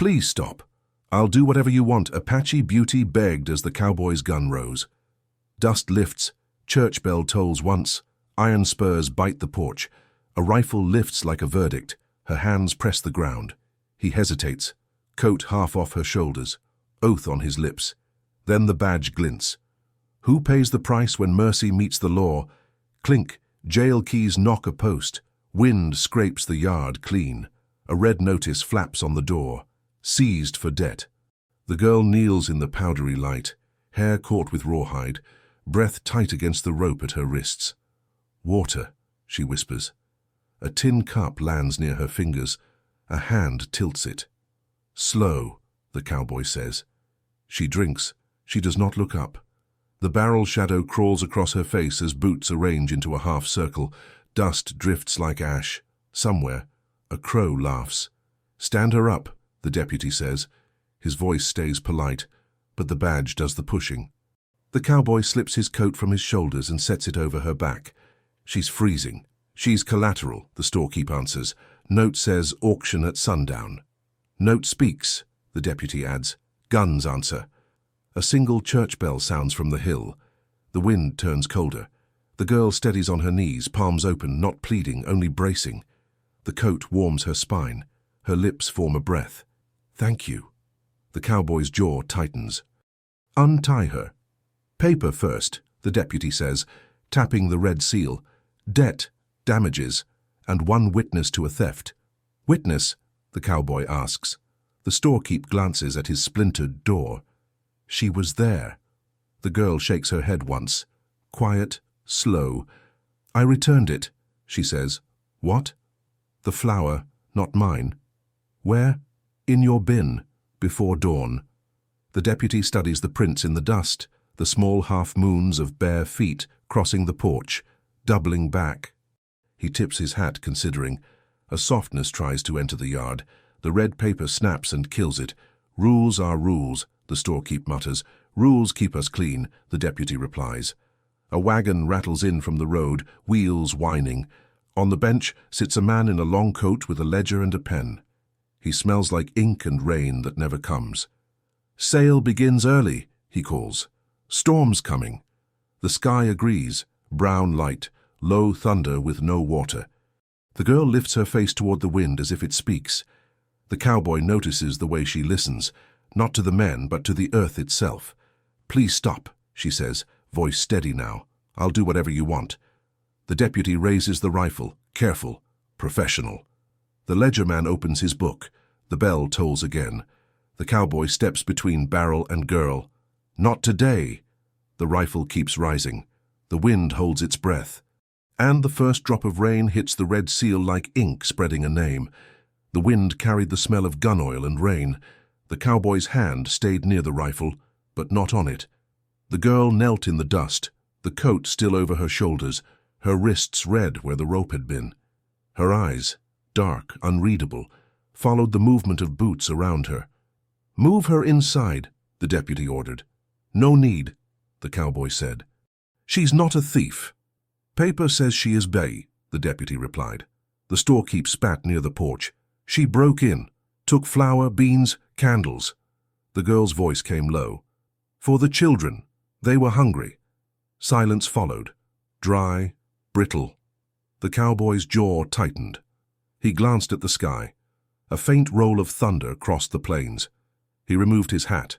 Please stop. I'll do whatever you want, Apache Beauty begged as the cowboy's gun rose. Dust lifts, church bell tolls once, iron spurs bite the porch. A rifle lifts like a verdict, her hands press the ground. He hesitates, coat half off her shoulders, oath on his lips. Then the badge glints. Who pays the price when mercy meets the law? Clink, jail keys knock a post. Wind scrapes the yard clean. A red notice flaps on the door. Seized for debt. The girl kneels in the powdery light, hair caught with rawhide, breath tight against the rope at her wrists. Water, she whispers. A tin cup lands near her fingers. A hand tilts it. Slow, the cowboy says. She drinks. She does not look up. The barrel shadow crawls across her face as boots arrange into a half circle. Dust drifts like ash. Somewhere, a crow laughs. Stand her up, the deputy says. His voice stays polite, but the badge does the pushing. The cowboy slips his coat from his shoulders and sets it over her back. She's freezing. She's collateral, the storekeep answers. Note says auction at sundown. Note speaks, the deputy adds. Guns answer. A single church bell sounds from the hill. The wind turns colder. The girl steadies on her knees, palms open, not pleading, only bracing. The coat warms her spine. Her lips form a breath. Thank you. The cowboy's jaw tightens. Untie her. Paper first, the deputy says, tapping the red seal. Debt, damages, and one witness to a theft. Witness, the cowboy asks. The storekeep glances at his splintered door. She was there. The girl shakes her head once. Quiet, slow. I returned it, she says. What? The flower, not mine. Where? In your bin, before dawn. The deputy studies the prints in the dust, the small half-moons of bare feet crossing the porch, doubling back. He tips his hat, considering. A softness tries to enter the yard. The red paper snaps and kills it. Rules are rules, the storekeep mutters. Rules keep us clean, the deputy replies. A wagon rattles in from the road, wheels whining. On the bench sits a man in a long coat with a ledger and a pen. He smells like ink and rain that never comes. Sale begins early, he calls. Storm's coming. The sky agrees, brown light, low thunder with no water. The girl lifts her face toward the wind as if it speaks. The cowboy notices the way she listens, not to the men but to the earth itself. Please stop, she says, voice steady now. I'll do whatever you want. The deputy raises the rifle, careful, professional. The ledger man opens his book. The bell tolls again. The cowboy steps between barrel and girl. Not today. The rifle keeps rising. The wind holds its breath. And the first drop of rain hits the red seal like ink spreading a name. The wind carried the smell of gun oil and rain. The cowboy's hand stayed near the rifle, but not on it. The girl knelt in the dust, the coat still over her shoulders, her wrists red where the rope had been. Her eyes, dark, unreadable, followed the movement of boots around her. Move her inside, the deputy ordered. No need, the cowboy said. She's not a thief. Paper says she is bay, the deputy replied. The storekeep spat near the porch. She broke in, took flour, beans, candles. The girl's voice came low. For the children. They were hungry. Silence followed, dry, brittle. The cowboy's jaw tightened. He glanced at the sky. A faint roll of thunder crossed the plains. He removed his hat.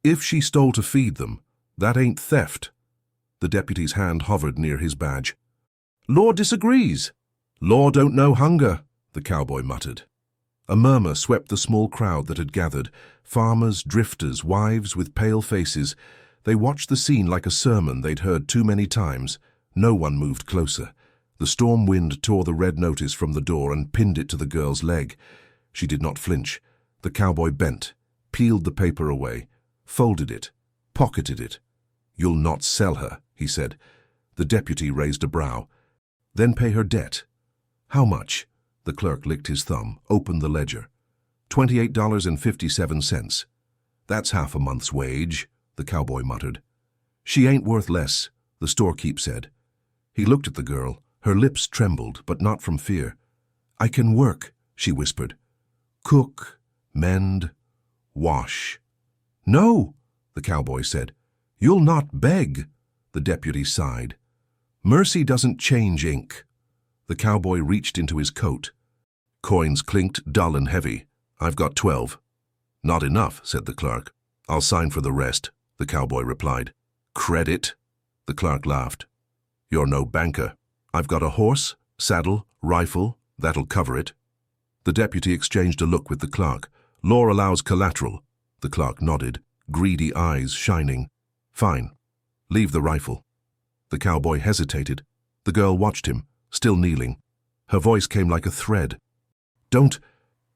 If she stole to feed them, that ain't theft. The deputy's hand hovered near his badge. Law disagrees. Law don't know hunger, the cowboy muttered. A murmur swept the small crowd that had gathered. Farmers, drifters, wives with pale faces. They watched the scene like a sermon they'd heard too many times. No one moved closer. The storm wind tore the red notice from the door and pinned it to the girl's leg. She did not flinch. The cowboy bent, peeled the paper away, folded it, pocketed it. You'll not sell her, he said. The deputy raised a brow. Then pay her debt. How much? The clerk licked his thumb, opened the ledger. $28.57. That's half a month's wage, the cowboy muttered. She ain't worth less, the storekeep said. He looked at the girl. Her lips trembled, but not from fear. I can work, she whispered. Cook, mend, wash. "No," the cowboy said. "You'll not beg," the deputy sighed. "Mercy doesn't change ink." The cowboy reached into his coat. Coins clinked, dull and heavy. "I've got 12. "Not enough," said the clerk. "I'll sign for the rest," the cowboy replied. "Credit?" The clerk laughed. "You're no banker. I've got a horse, saddle, rifle. That'll cover it." The deputy exchanged a look with the clerk. "Law allows collateral." The clerk nodded, greedy eyes shining. "Fine. Leave the rifle." The cowboy hesitated. The girl watched him, still kneeling. Her voice came like a thread. "Don't—"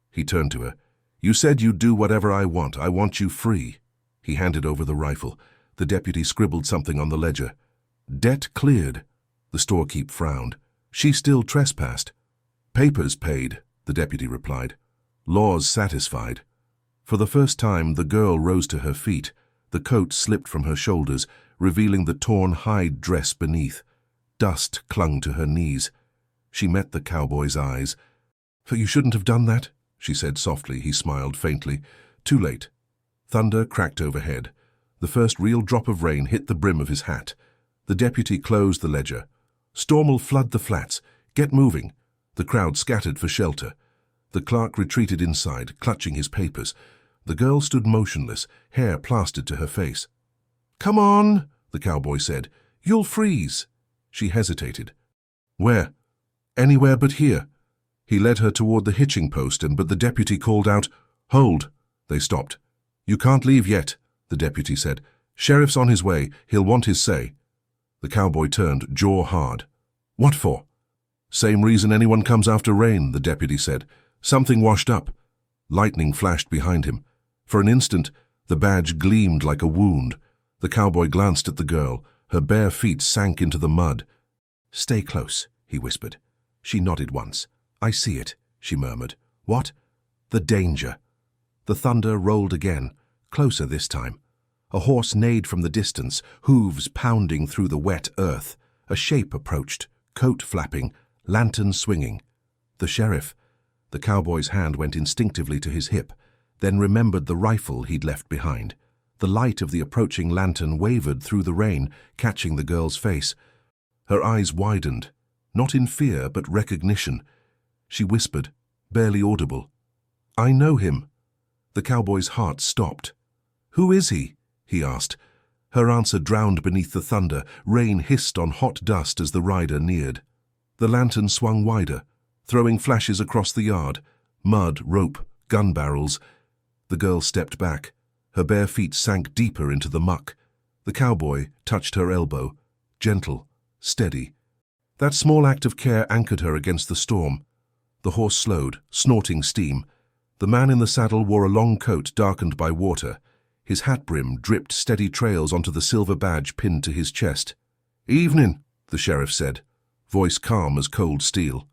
He turned to her. "You said you'd do whatever I want. I want you free." He handed over the rifle. The deputy scribbled something on the ledger. "Debt cleared." The storekeep frowned. "She still trespassed." "Papers paid," the deputy replied. "Law's satisfied." For the first time, the girl rose to her feet. The coat slipped from her shoulders, revealing the torn hide dress beneath. Dust clung to her knees. She met the cowboy's eyes. "For you shouldn't have done that," she said softly. He smiled faintly. "Too late." Thunder cracked overhead. The first real drop of rain hit the brim of his hat. The deputy closed the ledger. "Storm'll flood the flats. Get moving." The crowd scattered for shelter. The clerk retreated inside, clutching his papers. The girl stood motionless, hair plastered to her face. "Come on," the cowboy said. "You'll freeze." She hesitated. "Where?" "Anywhere but here." He led her toward the hitching post, but the deputy called out, "Hold." They stopped. "You can't leave yet," the deputy said. "Sheriff's on his way. He'll want his say." The cowboy turned, jaw hard. "What for?" "Same reason anyone comes after rain," the deputy said. "Something washed up." Lightning flashed behind him. For an instant, the badge gleamed like a wound. The cowboy glanced at the girl. Her bare feet sank into the mud. "Stay close," he whispered. She nodded once. "I see it," she murmured. "What?" "The danger." The thunder rolled again, closer this time. A horse neighed from the distance, hooves pounding through the wet earth. A shape approached, coat flapping, lantern swinging. The sheriff. The cowboy's hand went instinctively to his hip, then remembered the rifle he'd left behind. The light of the approaching lantern wavered through the rain, catching the girl's face. Her eyes widened, not in fear but recognition. She whispered, barely audible, "I know him." The cowboy's heart stopped. "Who is he?" he asked. Her answer drowned beneath the thunder. Rain hissed on hot dust as the rider neared. The lantern swung wider, throwing flashes across the yard. Mud, rope, gun barrels. The girl stepped back. Her bare feet sank deeper into the muck. The cowboy touched her elbow, gentle, steady. That small act of care anchored her against the storm. The horse slowed, snorting steam. The man in the saddle wore a long coat darkened by water. His hat brim dripped steady trails onto the silver badge pinned to his chest. "Evening," the sheriff said, voice calm as cold steel.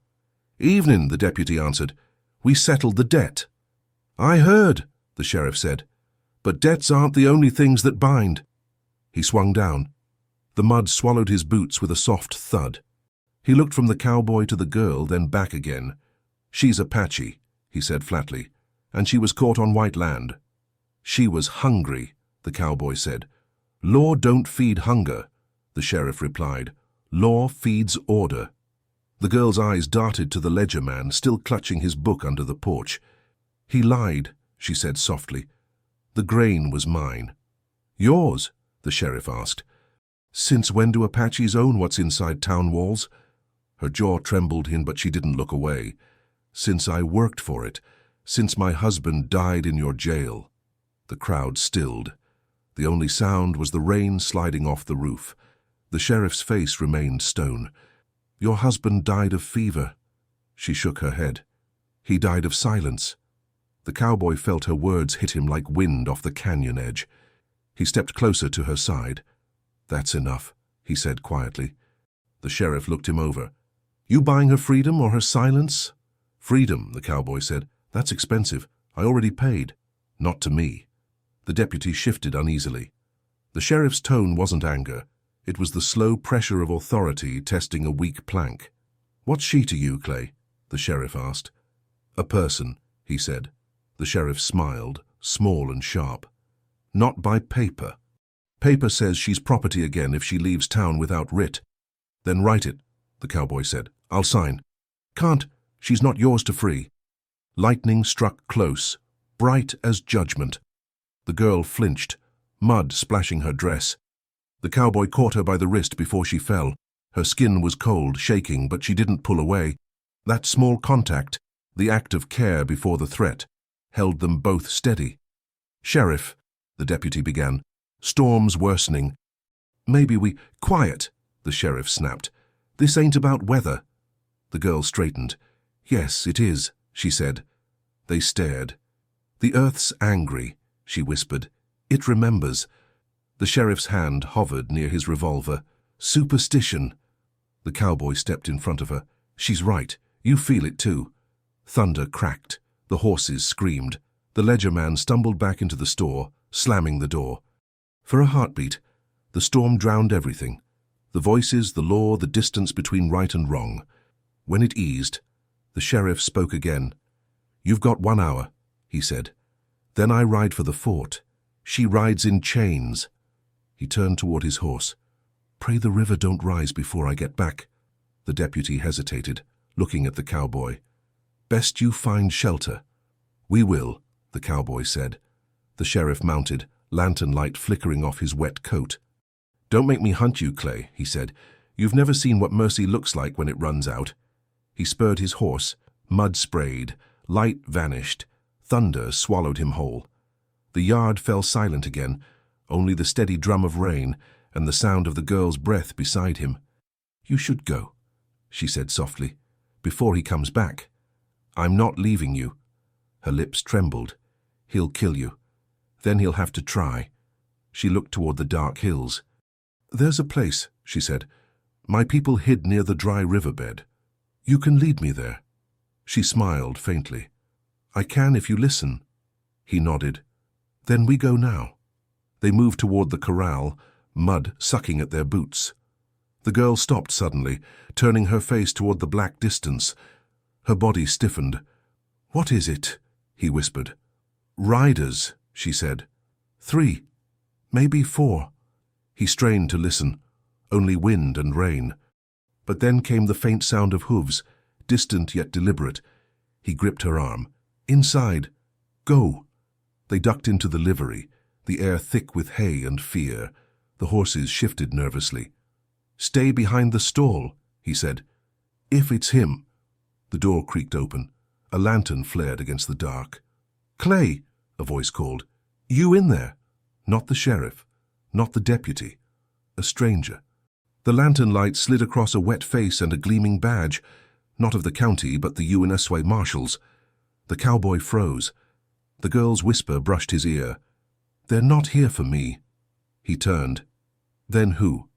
"Evening," the deputy answered. "We settled the debt." "I heard," the sheriff said. "But debts aren't the only things that bind." He swung down. The mud swallowed his boots with a soft thud. He looked from the cowboy to the girl, then back again. "She's Apache," he said flatly, "and she was caught on white land." "She was hungry," the cowboy said. "Law don't feed hunger," the sheriff replied. "Law feeds order." The girl's eyes darted to the ledger man, still clutching his book under the porch. "He lied," she said softly. "The grain was mine." "Yours?" the sheriff asked. "Since when do Apaches own what's inside town walls?" Her jaw trembled but she didn't look away. "Since I worked for it. Since my husband died in your jail." The crowd stilled. The only sound was the rain sliding off the roof. The sheriff's face remained stone. "Your husband died of fever." She shook her head. "He died of silence." The cowboy felt her words hit him like wind off the canyon edge. He stepped closer to her side. "That's enough," he said quietly. The sheriff looked him over. "You buying her freedom or her silence?" "Freedom," the cowboy said. "That's expensive. I already paid." "Not to me." The deputy shifted uneasily. The sheriff's tone wasn't anger. It was the slow pressure of authority testing a weak plank. "What's she to you, Clay?" the sheriff asked. "A person," he said. The sheriff smiled, small and sharp. Not by paper. Paper says she's property again if she leaves town without writ. Then write it, the cowboy said. I'll sign. Can't. She's not yours to free. Lightning struck close, bright as judgment. The girl flinched, mud splashing her dress. The cowboy caught her by the wrist before she fell. Her skin was cold, shaking, but she didn't pull away. That small contact, the act of care before the threat, held them both steady. Sheriff, the deputy began, storm's worsening. Maybe we— Quiet, the sheriff snapped. This ain't about weather. The girl straightened. Yes, it is, she said. They stared. The earth's angry, she whispered. It remembers. The sheriff's hand hovered near his revolver. Superstition. The cowboy stepped in front of her. She's right. You feel it too. Thunder cracked. The horses screamed. The ledger man stumbled back into the store, slamming the door. For a heartbeat, the storm drowned everything. The voices, the law, the distance between right and wrong. When it eased, the sheriff spoke again. You've got 1 hour, he said. Then I ride for the fort. She rides in chains. He turned toward his horse. Pray the river don't rise before I get back. The deputy hesitated, looking at the cowboy. Best you find shelter. We will, the cowboy said. The sheriff mounted, lantern light flickering off his wet coat. Don't make me hunt you, Clay, he said. You've never seen what mercy looks like when it runs out. He spurred his horse, mud sprayed, light vanished, thunder swallowed him whole. The yard fell silent again, only the steady drum of rain and the sound of the girl's breath beside him. You should go, she said softly, before he comes back. I'm not leaving you. Her lips trembled. He'll kill you. Then he'll have to try. She looked toward the dark hills. There's a place, she said. My people hid near the dry riverbed. You can lead me there. She smiled faintly. I can if you listen. He nodded. Then we go now. They moved toward the corral, mud sucking at their boots. The girl stopped suddenly, turning her face toward the black distance. Her body stiffened. What is it? He whispered. Riders, she said. 3, maybe 4. He strained to listen. Only wind and rain. But then came the faint sound of hooves, distant yet deliberate. He gripped her arm. Inside. Go. They ducked into the livery, the air thick with hay and fear. The horses shifted nervously. Stay behind the stall, he said. If it's him. The door creaked open. A lantern flared against the dark. Clay, a voice called. You in there? Not the sheriff. Not the deputy. A stranger. The lantern light slid across a wet face and a gleaming badge, not of the county but the UNSW marshals. The cowboy froze. The girl's whisper brushed his ear. They're not here for me. He turned. Then who?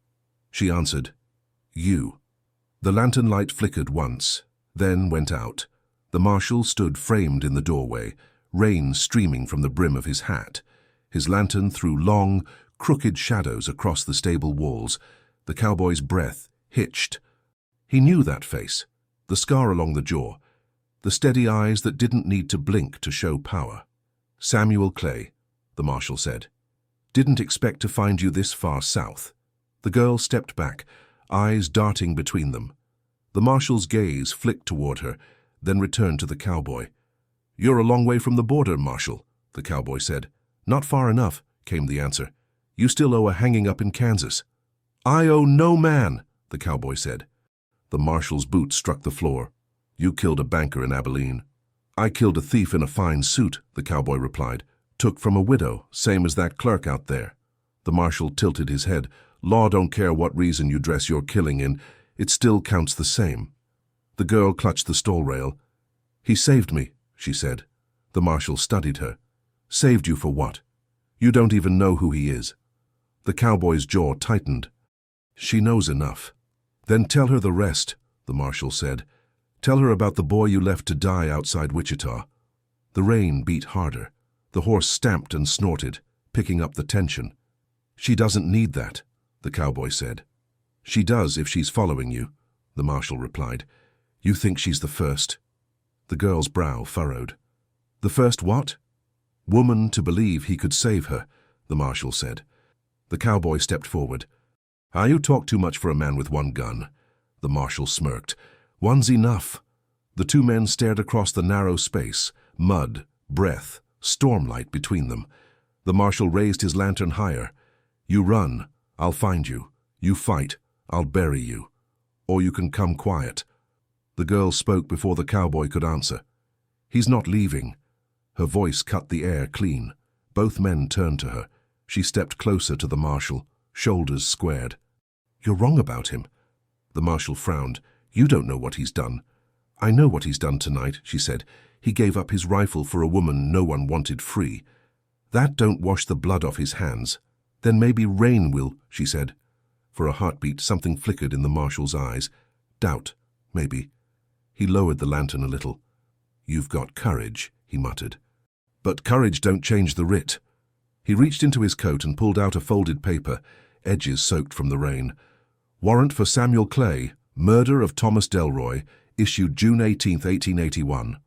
She answered. You. The lantern light flickered once, then went out. The marshal stood framed in the doorway, rain streaming from the brim of his hat. His lantern threw long, crooked shadows across the stable walls. The cowboy's breath hitched. He knew that face, the scar along the jaw, the steady eyes that didn't need to blink to show power. Samuel Clay, the marshal said. Didn't expect to find you this far south. The girl stepped back, eyes darting between them. The marshal's gaze flicked toward her, then returned to the cowboy. You're a long way from the border, Marshal, the cowboy said. Not far enough, came the answer. You still owe a hanging up in Kansas. I owe no man, the cowboy said. The marshal's boot struck the floor. You killed a banker in Abilene. I killed a thief in a fine suit, the cowboy replied. Took from a widow, same as that clerk out there. The marshal tilted his head. Law don't care what reason you dress your killing in. It still counts the same. The girl clutched the stall rail. He saved me, she said. The marshal studied her. Saved you for what? You don't even know who he is. The cowboy's jaw tightened. She knows enough. Then tell her the rest, the marshal said. Tell her about the boy you left to die outside Wichita. The rain beat harder. The horse stamped and snorted, picking up the tension. She doesn't need that, the cowboy said. She does if she's following you, the marshal replied. You think she's the first? The girl's brow furrowed. The first what? Woman to believe he could save her, the marshal said. The cowboy stepped forward. You talk too much for a man with one gun. The marshal smirked. One's enough. The two men stared across the narrow space, mud, breath, stormlight between them. The marshal raised his lantern higher. You run, I'll find you. You fight, I'll bury you. Or you can come quiet. The girl spoke before the cowboy could answer. He's not leaving. Her voice cut the air clean. Both men turned to her. She stepped closer to the marshal, shoulders squared. You're wrong about him. The marshal frowned. You don't know what he's done. I know what he's done tonight, she said. He gave up his rifle for a woman no one wanted free. That don't wash the blood off his hands. Then maybe rain will, she said. For a heartbeat, something flickered in the marshal's eyes. Doubt, maybe. He lowered the lantern a little. You've got courage, he muttered. But courage don't change the writ. He reached into his coat and pulled out a folded paper, edges soaked from the rain. Warrant for Samuel Clay, murder of Thomas Delroy, issued June 18, 1881.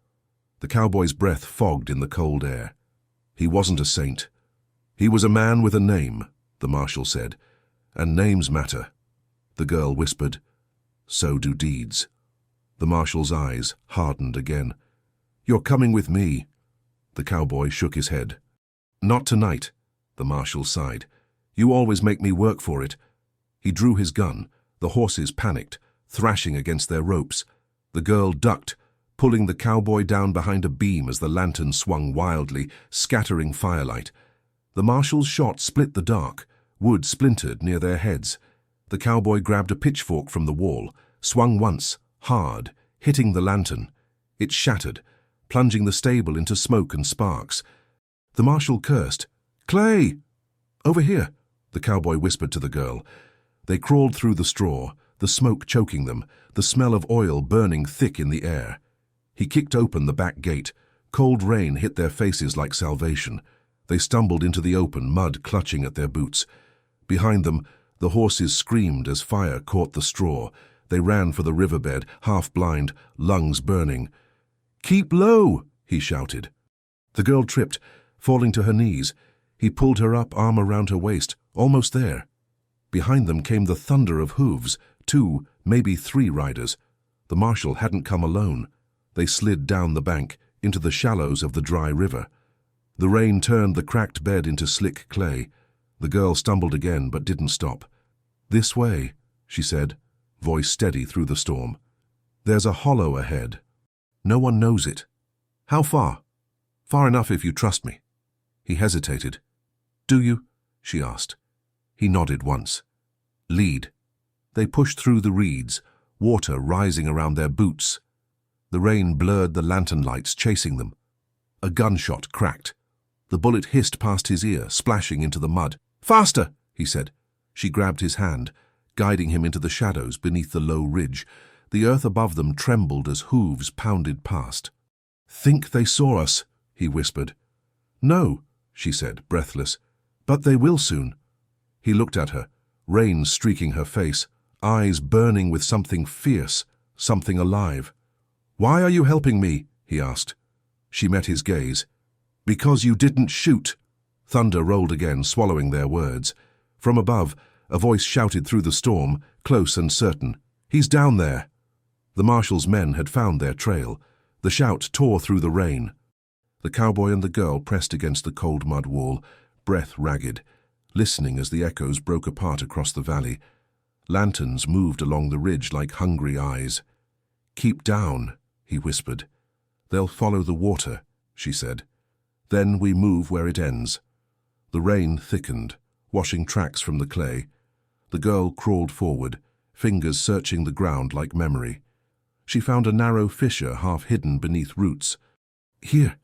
The cowboy's breath fogged in the cold air. He wasn't a saint. He was a man with a name, the marshal said. And names matter. The girl whispered. So do deeds. The marshal's eyes hardened again. You're coming with me. The cowboy shook his head. Not tonight, the marshal sighed. You always make me work for it. He drew his gun. The horses panicked, thrashing against their ropes. The girl ducked, pulling the cowboy down behind a beam as the lantern swung wildly, scattering firelight. The marshal's shot split the dark. Wood splintered near their heads. The cowboy grabbed a pitchfork from the wall, swung once, hard, hitting the lantern. It shattered, plunging the stable into smoke and sparks. The marshal cursed. Clay! Over here, the cowboy whispered to the girl. They crawled through the straw, the smoke choking them, the smell of oil burning thick in the air. He kicked open the back gate. Cold rain hit their faces like salvation. They stumbled into the open, mud clutching at their boots. Behind them, the horses screamed as fire caught the straw. They ran for the riverbed, half blind, lungs burning. Keep low, he shouted. The girl tripped, falling to her knees. He pulled her up, arm around her waist, almost there. Behind them came the thunder of hooves, 2, maybe 3 riders. The marshal hadn't come alone. They slid down the bank, into the shallows of the dry river. The rain turned the cracked bed into slick clay. The girl stumbled again, but didn't stop. This way, she said, voice steady through the storm. There's a hollow ahead. No one knows it. How far? Far enough if you trust me. He hesitated. Do you? She asked. He nodded once. Lead. They pushed through the reeds, water rising around their boots. The rain blurred the lantern lights, chasing them. A gunshot cracked. The bullet hissed past his ear, splashing into the mud. Faster, he said. She grabbed his hand, guiding him into the shadows beneath the low ridge. The earth above them trembled as hooves pounded past. Think they saw us, he whispered. No, she said, breathless. But they will soon. He looked at her, rain streaking her face, eyes burning with something fierce, something alive. Why are you helping me? He asked. She met his gaze. Because you didn't shoot. Thunder rolled again, swallowing their words. From above, a voice shouted through the storm, close and certain. He's down there. The marshal's men had found their trail. The shout tore through the rain. The cowboy and the girl pressed against the cold mud wall, breath ragged, listening as the echoes broke apart across the valley. Lanterns moved along the ridge like hungry eyes. Keep down, he whispered. They'll follow the water, she said. Then we move where it ends. The rain thickened, washing tracks from the clay. The girl crawled forward, fingers searching the ground like memory. She found a narrow fissure half hidden beneath roots. Here,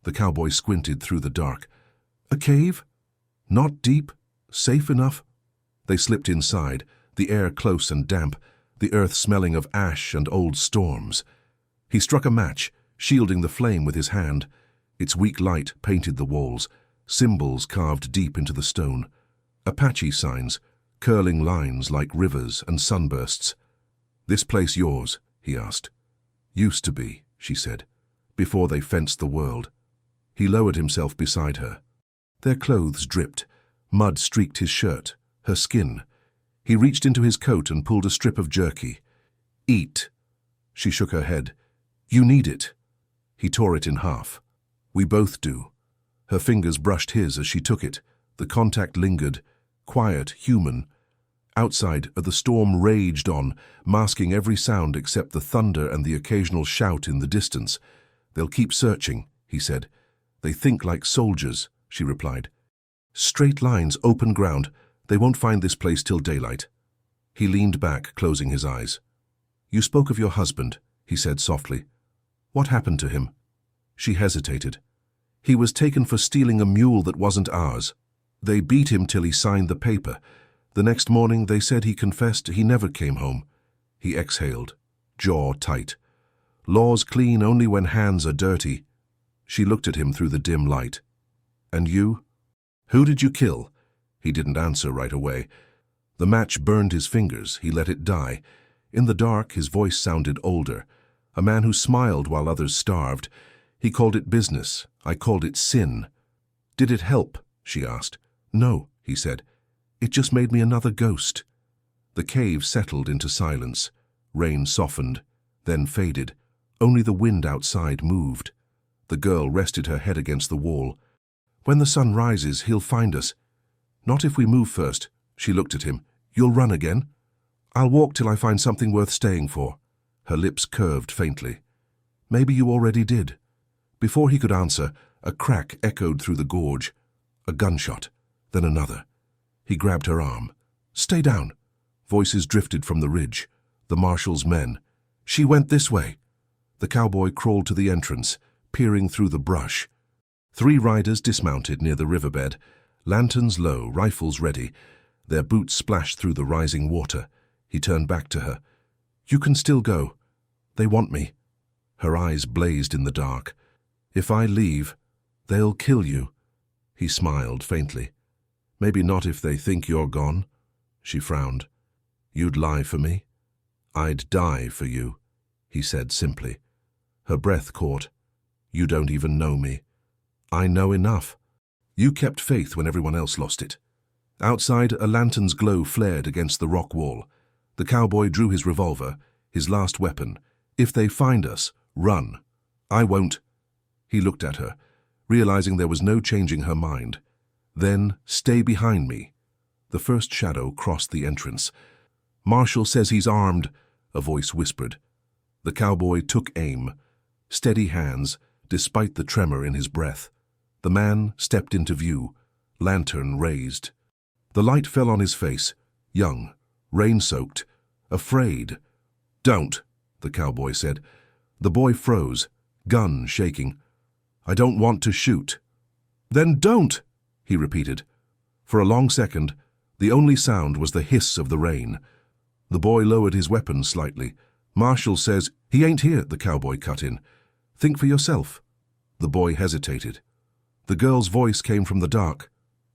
the cowboy squinted through the dark. A cave? Not deep, safe enough? They slipped inside, the air close and damp, the earth smelling of ash and old storms. He struck a match, shielding the flame with his hand. Its weak light painted the walls, symbols carved deep into the stone. Apache signs, curling lines like rivers and sunbursts. This place yours? He asked. Used to be, she said, before they fenced the world. He lowered himself beside her. Their clothes dripped. Mud streaked his shirt, her skin. He reached into his coat and pulled a strip of jerky. "Eat." She shook her head. "You need it." He tore it in half. "We both do." Her fingers brushed his as she took it. The contact lingered, quiet, human. Outside, the storm raged on, masking every sound except the thunder and the occasional shout in the distance. "They'll keep searching," he said. "They think like soldiers," she replied. "Straight lines, open ground. They won't find this place till daylight." He leaned back, closing his eyes. "You spoke of your husband," he said softly. "What happened to him?" She hesitated. "He was taken for stealing a mule that wasn't ours. They beat him till he signed the paper. The next morning they said he confessed he never came home." He exhaled, jaw tight. "Law's clean only when hands are dirty." She looked at him through the dim light. "And you? Who did you kill?" He didn't answer right away. The match burned his fingers. He let it die. In the dark, his voice sounded older. A man who smiled while others starved. He called it business. I called it sin. "Did it help?" she asked. "No," he said. "It just made me another ghost." The cave settled into silence. Rain softened, then faded. Only the wind outside moved. The girl rested her head against the wall. "When the sun rises, he'll find us." "Not if we move first." She looked at him. "You'll run again?" "I'll walk till I find something worth staying for." Her lips curved faintly. "Maybe you already did." Before he could answer, a crack echoed through the gorge. A gunshot, then another. He grabbed her arm. "Stay down." Voices drifted from the ridge. The marshal's men. "She went this way." The cowboy crawled to the entrance, peering through the brush. 3 riders dismounted near the riverbed, lanterns low, rifles ready. Their boots splashed through the rising water. He turned back to her. "You can still go. They want me." Her eyes blazed in the dark. "If I leave, they'll kill you." He smiled faintly. "Maybe not if they think you're gone." She frowned. "You'd lie for me?" "I'd die for you," he said simply. Her breath caught. "You don't even know me." "I know enough. You kept faith when everyone else lost it." Outside, a lantern's glow flared against the rock wall. The cowboy drew his revolver, his last weapon. "If they find us, run." "I won't." He looked at her, realizing there was no changing her mind. "Then stay behind me." The first shadow crossed the entrance. "Marshal says he's armed," a voice whispered. The cowboy took aim. Steady hands, despite the tremor in his breath. The man stepped into view, lantern raised. The light fell on his face, young, rain-soaked, afraid. "Don't," the cowboy said. The boy froze, gun shaking. "I don't want to shoot." "Then don't," he repeated. For a long second, the only sound was the hiss of the rain. The boy lowered his weapon slightly. "Marshal says he ain't here," the cowboy cut in. "Think for yourself." The boy hesitated. The girl's voice came from the dark.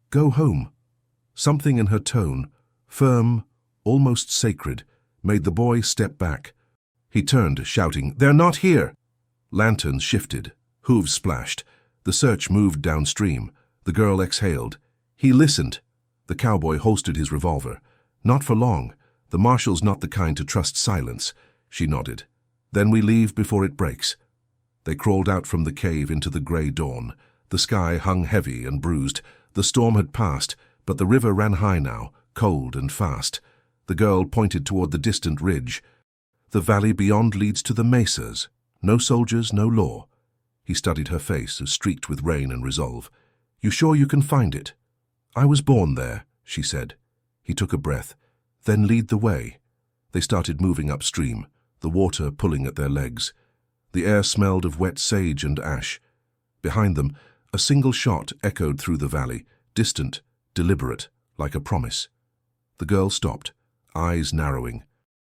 "Go home." Something in her tone, firm, almost sacred, made the boy step back. He turned, shouting, "They're not here!" Lanterns shifted. Hooves splashed. The search moved downstream. The girl exhaled. He listened. The cowboy holstered his revolver. "Not for long. The marshal's not the kind to trust silence." She nodded. "Then we leave before it breaks." They crawled out from the cave into the grey dawn. The sky hung heavy and bruised. The storm had passed, but the river ran high now, cold and fast. The girl pointed toward the distant ridge. "The valley beyond leads to the mesas. No soldiers, no law." He studied her face, streaked with rain and resolve. "You sure you can find it?" "I was born there," she said. He took a breath. "Then lead the way." They started moving upstream, the water pulling at their legs. The air smelled of wet sage and ash. Behind them, a single shot echoed through the valley, distant, deliberate, like a promise. The girl stopped, eyes narrowing.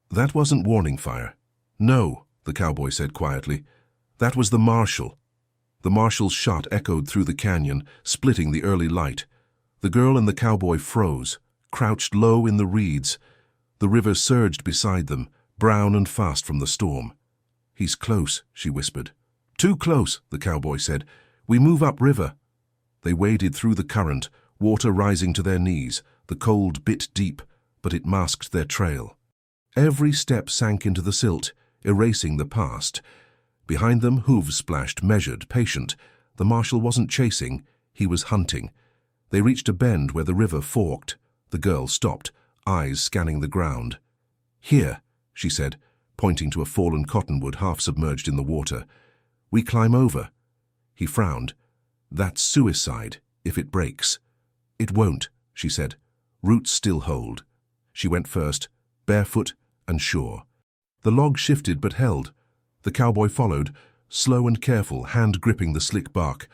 "That wasn't warning fire." "No," the cowboy said quietly. "That was the marshal." The marshal's shot echoed through the canyon, splitting the early light. The girl and the cowboy froze, crouched low in the reeds. The river surged beside them, brown and fast from the storm. "He's close," she whispered. "Too close," the cowboy said. We move upriver." They waded through the current, water rising to their knees. The cold bit deep, but it masked their trail. Every step sank into the silt, erasing the past. Behind them, hooves splashed, measured, patient. The marshal wasn't chasing, he was hunting. They reached a bend where the river forked. The girl stopped, eyes scanning the ground. "Here," she said, pointing to a fallen cottonwood half submerged in the water. "We climb over." He frowned. "That's suicide, if it breaks." "It won't," she said. "Roots still hold." She went first, barefoot and sure. The log shifted but held. The cowboy followed, slow and careful, hand gripping the slick bark.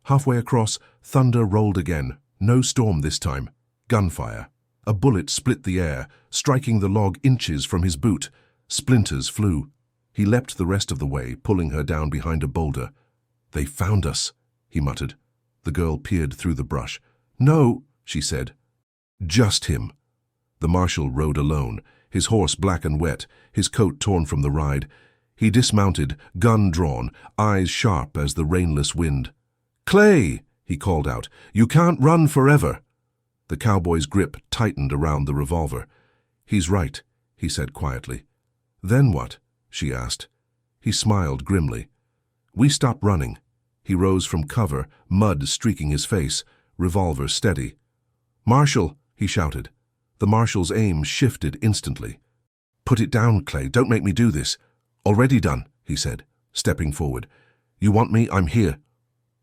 Halfway across, thunder rolled again. No storm this time. Gunfire. A bullet split the air, striking the log inches from his boot. Splinters flew. He leapt the rest of the way, pulling her down behind a boulder. "They found us," he muttered. The girl peered through the brush. "No," she said. "Just him." The marshal rode alone, his horse black and wet, his coat torn from the ride. He dismounted, gun drawn, eyes sharp as the rainless wind. "Clay!" he called out. "You can't run forever." The cowboy's grip tightened around the revolver. "He's right," he said quietly. "Then what?" she asked. He smiled grimly. "We stop running." He rose from cover, mud streaking his face, revolver steady. "Marshal!" he shouted. The marshal's aim shifted instantly. "Put it down, Clay. Don't make me do this." "Already done," he said, stepping forward. "You want me? I'm here."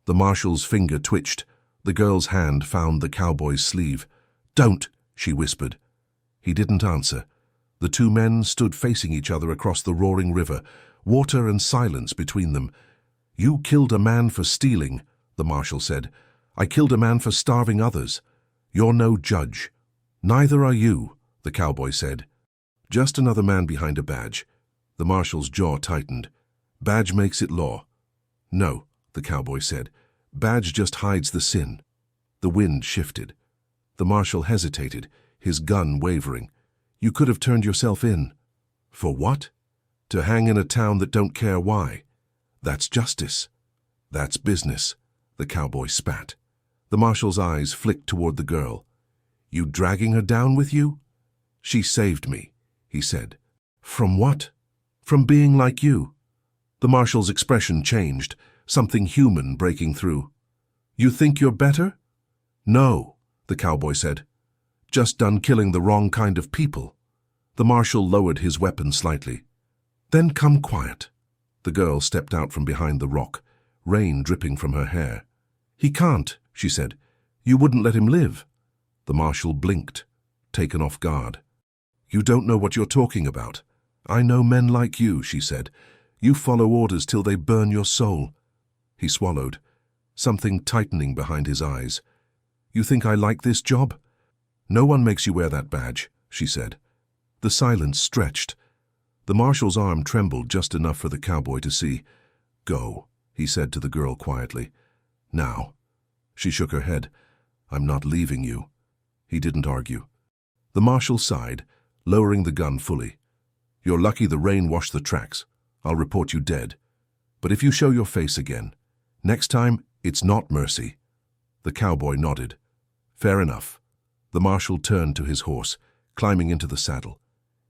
The marshal's finger twitched. The girl's hand found the cowboy's sleeve. "Don't," she whispered. He didn't answer. The two men stood facing each other across the roaring river, water and silence between them. "You killed a man for stealing," the marshal said. "I killed a man for starving others. You're no judge." "Neither are you," the cowboy said. "Just another man behind a badge." The marshal's jaw tightened. "Badge makes it law." "No," the cowboy said. "Badge just hides the sin." The wind shifted. The marshal hesitated, his gun wavering. "You could have turned yourself in." "For what?" "To hang in a town that don't care why." "That's justice." "That's business," the cowboy spat. The marshal's eyes flicked toward the girl. "You dragging her down with you?" "She saved me," he said. "From what?" "From being like you." The marshal's expression changed, something human breaking through. "You think you're better?" "No," the cowboy said. "Just done killing the wrong kind of people." The marshal lowered his weapon slightly. "Then come quiet." The girl stepped out from behind the rock, rain dripping from her hair. "He can't," she said. "You wouldn't let him live." The marshal blinked, taken off guard. "You don't know what you're talking about. I know men like you," she said. "You follow orders till they burn your soul." He swallowed, something tightening behind his eyes. "You think I like this job?" "No one makes you wear that badge," she said. The silence stretched. The marshal's arm trembled just enough for the cowboy to see. "Go," he said to the girl quietly. "Now." She shook her head. "I'm not leaving you." He didn't argue. The marshal sighed, lowering the gun fully. "You're lucky the rain washed the tracks. I'll report you dead. But if you show your face again, next time it's not mercy." The cowboy nodded. "Fair enough." The marshal turned to his horse, climbing into the saddle.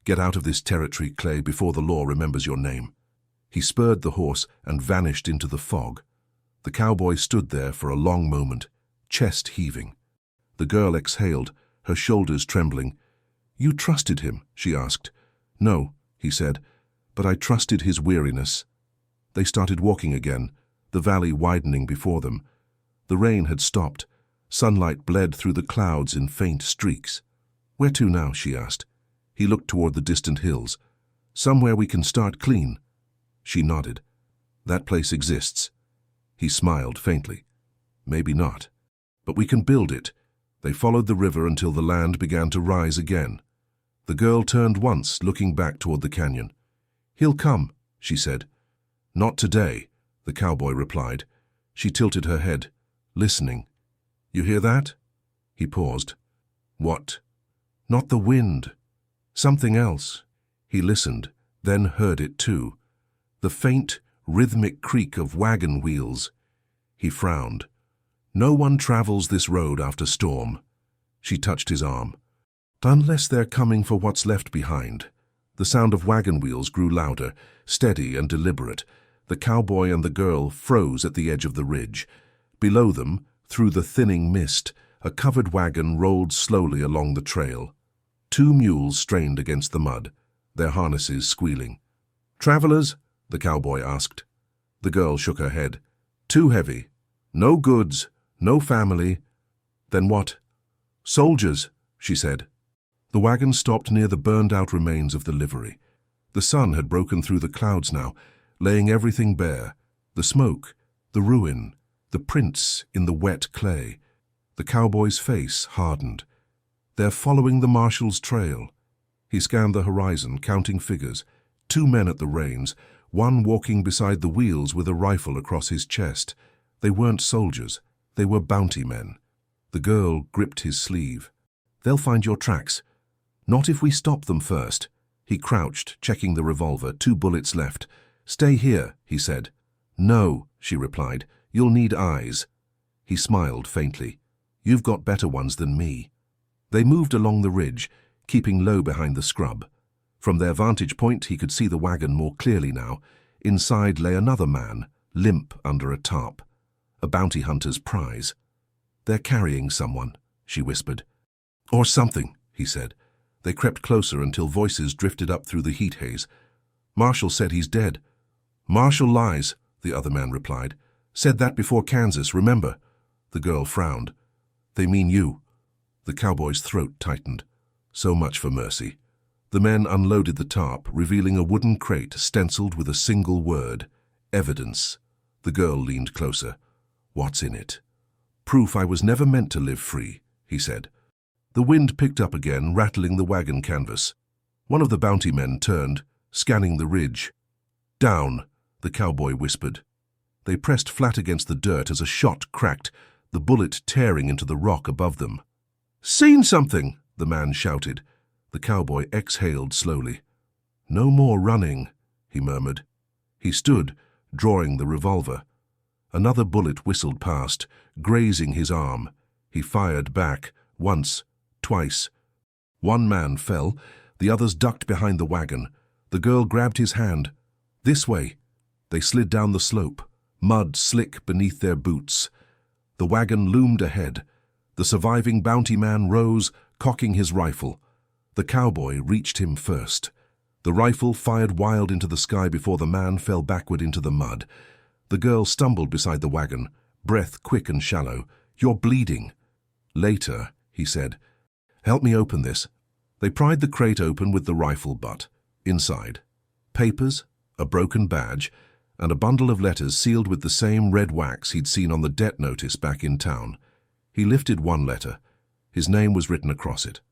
"Get out of this territory, Clay, before the law remembers your name." He spurred the horse and vanished into the fog. The cowboy stood there for a long moment, chest heaving. The girl exhaled, her shoulders trembling. "You trusted him?" she asked. "No," he said, "but I trusted his weariness." They started walking again, the valley widening before them. The rain had stopped. Sunlight bled through the clouds in faint streaks. "Where to now?" she asked. He looked toward the distant hills. "Somewhere we can start clean." She nodded. "That place exists." He smiled faintly. "Maybe not. But we can build it." They followed the river until the land began to rise again. The girl turned once, looking back toward the canyon. "He'll come," she said. "Not today," the cowboy replied. She tilted her head, listening. "You hear that?" He paused. "What?" "Not the wind. Something else." He listened, then heard it too. The faint, rhythmic creak of wagon wheels. He frowned. No one travels this road after storm. She touched his arm. Unless they're coming for what's left behind. The sound of wagon wheels grew louder, steady and deliberate. The cowboy and the girl froze at the edge of the ridge. Below them, through the thinning mist, a covered wagon rolled slowly along the trail. 2 mules strained against the mud, their harnesses squealing. "Travelers?" the cowboy asked. The girl shook her head. "Too heavy. No goods, no family." "Then what?" "Soldiers," she said. The wagon stopped near the burned-out remains of the livery. The sun had broken through the clouds now, laying everything bare. The smoke, the ruin, the prints in the wet clay. The cowboy's face hardened. "They're following the marshal's trail." He scanned the horizon, counting figures. 2 men at the reins, one walking beside the wheels with a rifle across his chest. They weren't soldiers. They were bounty men. The girl gripped his sleeve. "They'll find your tracks." "Not if we stop them first." He crouched, checking the revolver, 2 bullets left. "Stay here," he said. "No," she replied. "You'll need eyes." He smiled faintly. "You've got better ones than me." They moved along the ridge, keeping low behind the scrub. From their vantage point, he could see the wagon more clearly now. Inside lay another man, limp under a tarp. A bounty hunter's prize. "They're carrying someone," she whispered. "Or something," he said. They crept closer until voices drifted up through the heat haze. "Marshall said he's dead." "Marshall lies," the other man replied. "Said that before Kansas, remember?" The girl frowned. "They mean you." The cowboy's throat tightened. So much for mercy. The men unloaded the tarp, revealing a wooden crate stenciled with a single word: evidence. The girl leaned closer. "What's in it?" "Proof I was never meant to live free," he said. The wind picked up again, rattling the wagon canvas. One of the bounty men turned, scanning the ridge. "Down," the cowboy whispered. They pressed flat against the dirt as a shot cracked, the bullet tearing into the rock above them. "Seen something!" the man shouted. The cowboy exhaled slowly. "No more running," he murmured. He stood, drawing the revolver. Another bullet whistled past, grazing his arm. He fired back, once, twice. 1 man fell, the others ducked behind the wagon. The girl grabbed his hand. "This way." They slid down the slope, mud slick beneath their boots. The wagon loomed ahead. The surviving bounty man rose, cocking his rifle. The cowboy reached him first. The rifle fired wild into the sky before the man fell backward into the mud. The girl stumbled beside the wagon, breath quick and shallow. "You're bleeding." "Later," he said. "Help me open this." They pried the crate open with the rifle butt. Inside, papers, a broken badge, and a bundle of letters sealed with the same red wax he'd seen on the debt notice back in town. He lifted one letter. His name was written across it.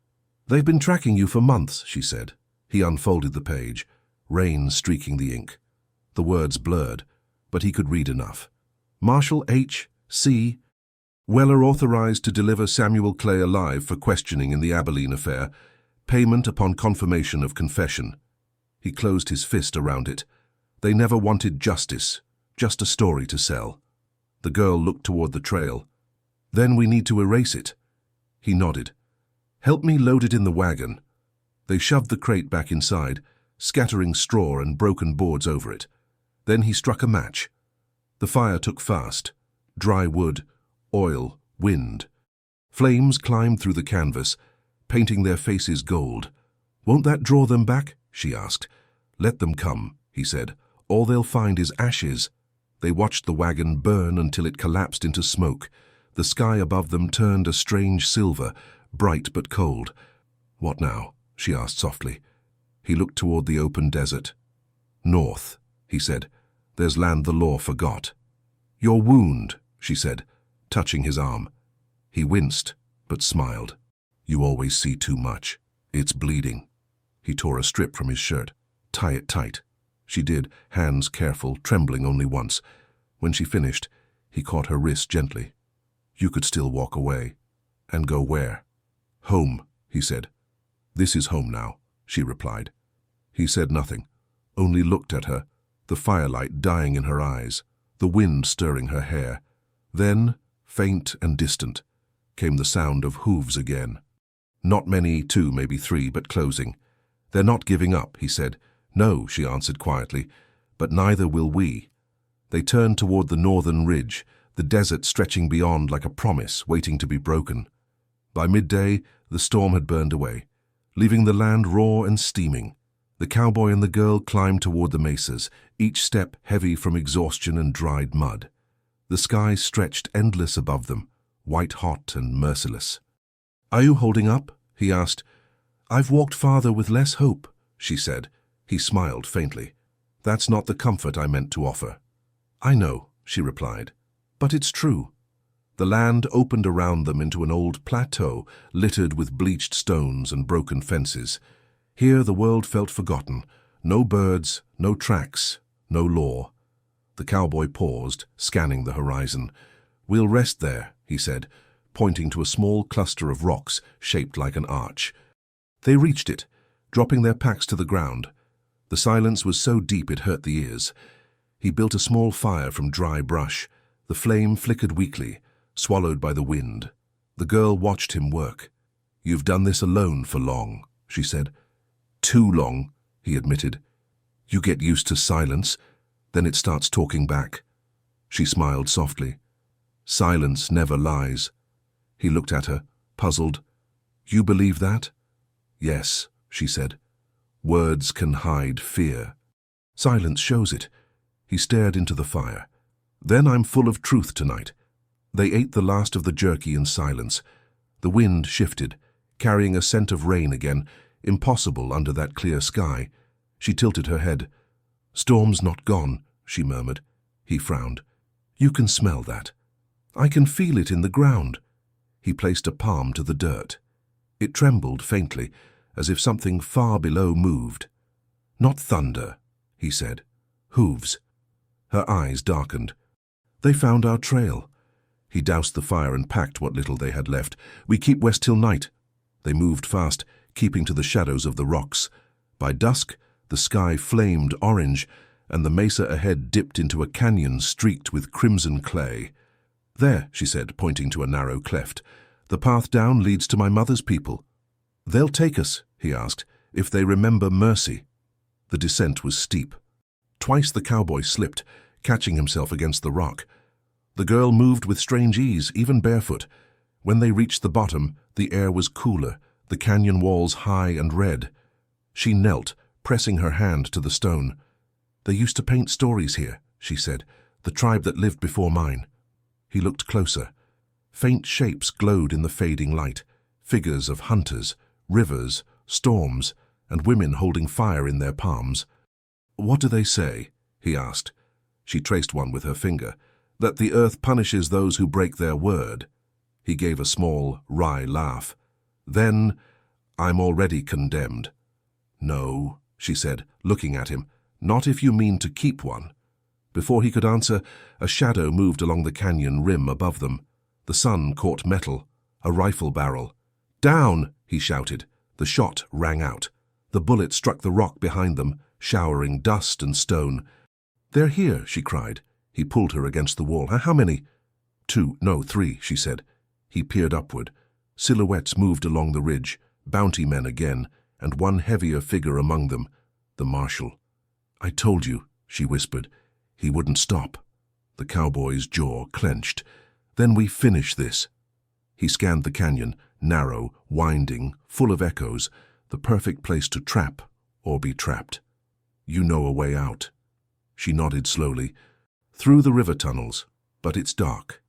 "They've been tracking you for months," she said. He unfolded the page, rain streaking the ink. The words blurred, but he could read enough. "Marshall H. C. Weller authorized to deliver Samuel Clay alive for questioning in the Abilene affair. Payment upon confirmation of confession." He closed his fist around it. They never wanted justice, just a story to sell. The girl looked toward the trail. "Then we need to erase it." He nodded. "Help me load it in the wagon." They shoved the crate back inside, scattering straw and broken boards over it. Then he struck a match. The fire took fast. Dry wood, oil, wind. Flames climbed through the canvas, painting their faces gold. "Won't that draw them back?" she asked. "Let them come," he said. "All they'll find is ashes." They watched the wagon burn until it collapsed into smoke. The sky above them turned a strange silver, bright but cold. "What now?" she asked softly. He looked toward the open desert. "North," he said. "There's land the law forgot." "Your wound," she said, touching his arm. He winced, but smiled. "You always see too much. It's bleeding." He tore a strip from his shirt. "Tie it tight." She did, hands careful, trembling only once. When she finished, he caught her wrist gently. "You could still walk away." "And go where?" "Home," he said. "This is home now," she replied. He said nothing, only looked at her, the firelight dying in her eyes, the wind stirring her hair. Then, faint and distant, came the sound of hooves again. Not many, 2, maybe 3, but closing. "They're not giving up," he said. "No," she answered quietly, "but neither will we." They turned toward the northern ridge, the desert stretching beyond like a promise waiting to be broken. By midday, the storm had burned away, leaving the land raw and steaming. The cowboy and the girl climbed toward the mesas, each step heavy from exhaustion and dried mud. The sky stretched endless above them, white-hot and merciless. "Are you holding up?" he asked. "I've walked farther with less hope," she said. He smiled faintly. "That's not the comfort I meant to offer." "I know," she replied, "but it's true." The land opened around them into an old plateau littered with bleached stones and broken fences. Here the world felt forgotten. No birds, no tracks, no law. The cowboy paused, scanning the horizon. "We'll rest there," he said, pointing to a small cluster of rocks shaped like an arch. They reached it, dropping their packs to the ground. The silence was so deep it hurt the ears. He built a small fire from dry brush. The flame flickered weakly, swallowed by the wind. The girl watched him work. "You've done this alone for long," she said. "Too long," he admitted. "You get used to silence, then it starts talking back." She smiled softly. "Silence never lies." He looked at her, puzzled. "You believe that?" "Yes," she said. "Words can hide fear. Silence shows it." He stared into the fire. "Then I'm full of truth tonight." They ate the last of the jerky in silence. The wind shifted, carrying a scent of rain again, impossible under that clear sky. She tilted her head. "Storm's not gone," she murmured. He frowned. "You can smell that." "I can feel it in the ground." He placed a palm to the dirt. It trembled faintly, as if something far below moved. "Not thunder," he said. "Hooves." Her eyes darkened. "They found our trail." He doused the fire and packed what little they had left. "We keep west till night." They moved fast, keeping to the shadows of the rocks. By dusk, the sky flamed orange, and the mesa ahead dipped into a canyon streaked with crimson clay. "There," she said, pointing to a narrow cleft. "The path down leads to my mother's people." "They'll take us," he asked, "if they remember mercy." The descent was steep. Twice the cowboy slipped, catching himself against the rock. The girl moved with strange ease, even barefoot. When they reached the bottom, the air was cooler, the canyon walls high and red. She knelt, pressing her hand to the stone. "They used to paint stories here," she said, "the tribe that lived before mine." He looked closer. Faint shapes glowed in the fading light, figures of hunters, rivers, storms, and women holding fire in their palms. "What do they say?" he asked. She traced one with her finger. "That the earth punishes those who break their word." He gave a small, wry laugh. "Then, I'm already condemned." "No," she said, looking at him, "not if you mean to keep one." Before he could answer, a shadow moved along the canyon rim above them. The sun caught metal, a rifle barrel. "Down!" he shouted. The shot rang out. The bullet struck the rock behind them, showering dust and stone. "They're here," she cried. He pulled her against the wall. "How many?" "2, no, 3, she said. He peered upward. Silhouettes moved along the ridge, bounty men again, and one heavier figure among them, the marshal. "I told you," she whispered. He wouldn't stop. The cowboy's jaw clenched. "Then we finish this." He scanned the canyon, narrow, winding, full of echoes, the perfect place to trap or be trapped. "You know a way out." She nodded slowly. "Through the river tunnels, but it's dark.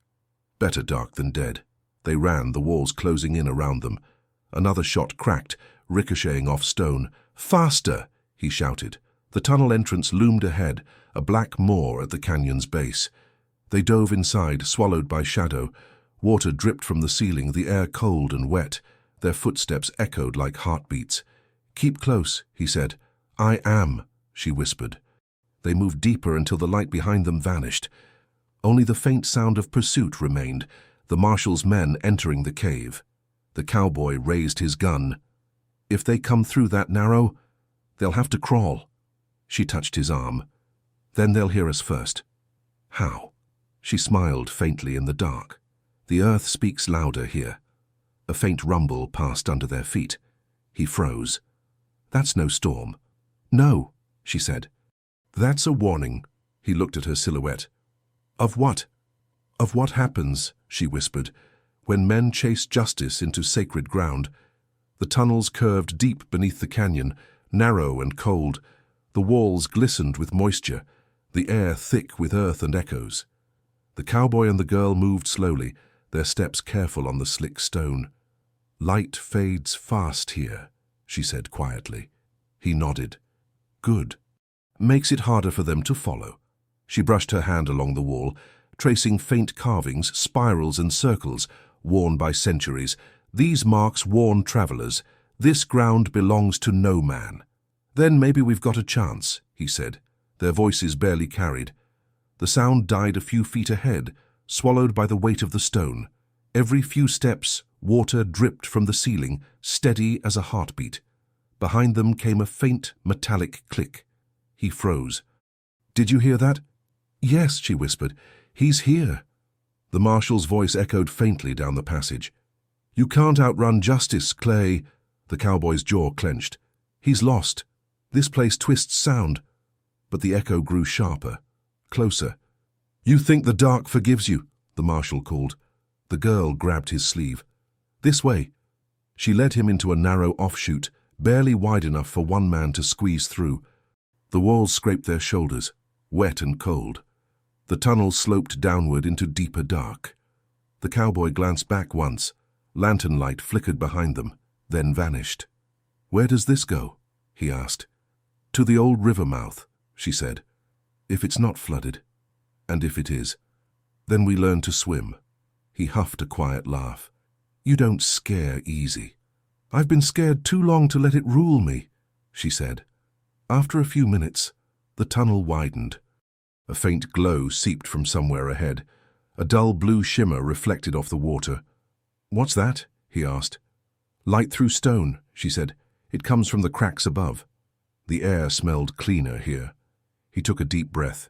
Better dark than dead." They ran, the walls closing in around them. Another shot cracked, ricocheting off stone. "Faster!" he shouted. The tunnel entrance loomed ahead, a black moor at the canyon's base. They dove inside, swallowed by shadow. Water dripped from the ceiling, the air cold and wet. Their footsteps echoed like heartbeats. "Keep close," he said. "I am," she whispered. They moved deeper until the light behind them vanished. Only the faint sound of pursuit remained, the marshal's men entering the cave. The cowboy raised his gun. "If they come through that narrow, they'll have to crawl." She touched his arm. "Then they'll hear us first." "How?" She smiled faintly in the dark. The earth speaks louder here. A faint rumble passed under their feet. He froze. That's no storm. No, she said. That's a warning. He looked at her silhouette. Of what? Of what happens, she whispered, when men chase justice into sacred ground. The tunnels curved deep beneath the canyon, narrow and cold. The walls glistened with moisture, the air thick with earth and echoes. The cowboy and the girl moved slowly, their steps careful on the slick stone. Light fades fast here, she said quietly. He nodded. Good. Makes it harder for them to follow. She brushed her hand along the wall, tracing faint carvings, spirals and circles, worn by centuries. These marks warn travelers. This ground belongs to no man. Then maybe we've got a chance, he said. Their voices barely carried. The sound died a few feet ahead, swallowed by the weight of the stone. Every few steps, water dripped from the ceiling, steady as a heartbeat. Behind them came a faint, metallic click. He froze. Did you hear that? Yes, she whispered. He's here. The marshal's voice echoed faintly down the passage. You can't outrun justice, Clay. The cowboy's jaw clenched. He's lost. This place twists sound. But the echo grew sharper, closer. You think the dark forgives you, the marshal called. The girl grabbed his sleeve. This way. She led him into a narrow offshoot, barely wide enough for one man to squeeze through. The walls scraped their shoulders, wet and cold. The tunnel sloped downward into deeper dark. The cowboy glanced back once. Lantern light flickered behind them, then vanished. Where does this go? He asked. To the old river mouth, she said. If it's not flooded, and if it is, then we learn to swim. He huffed a quiet laugh. You don't scare easy. I've been scared too long to let it rule me, she said. After a few minutes, the tunnel widened. A faint glow seeped from somewhere ahead. A dull blue shimmer reflected off the water. What's that? He asked. Light through stone, she said. It comes from the cracks above. The air smelled cleaner here. He took a deep breath,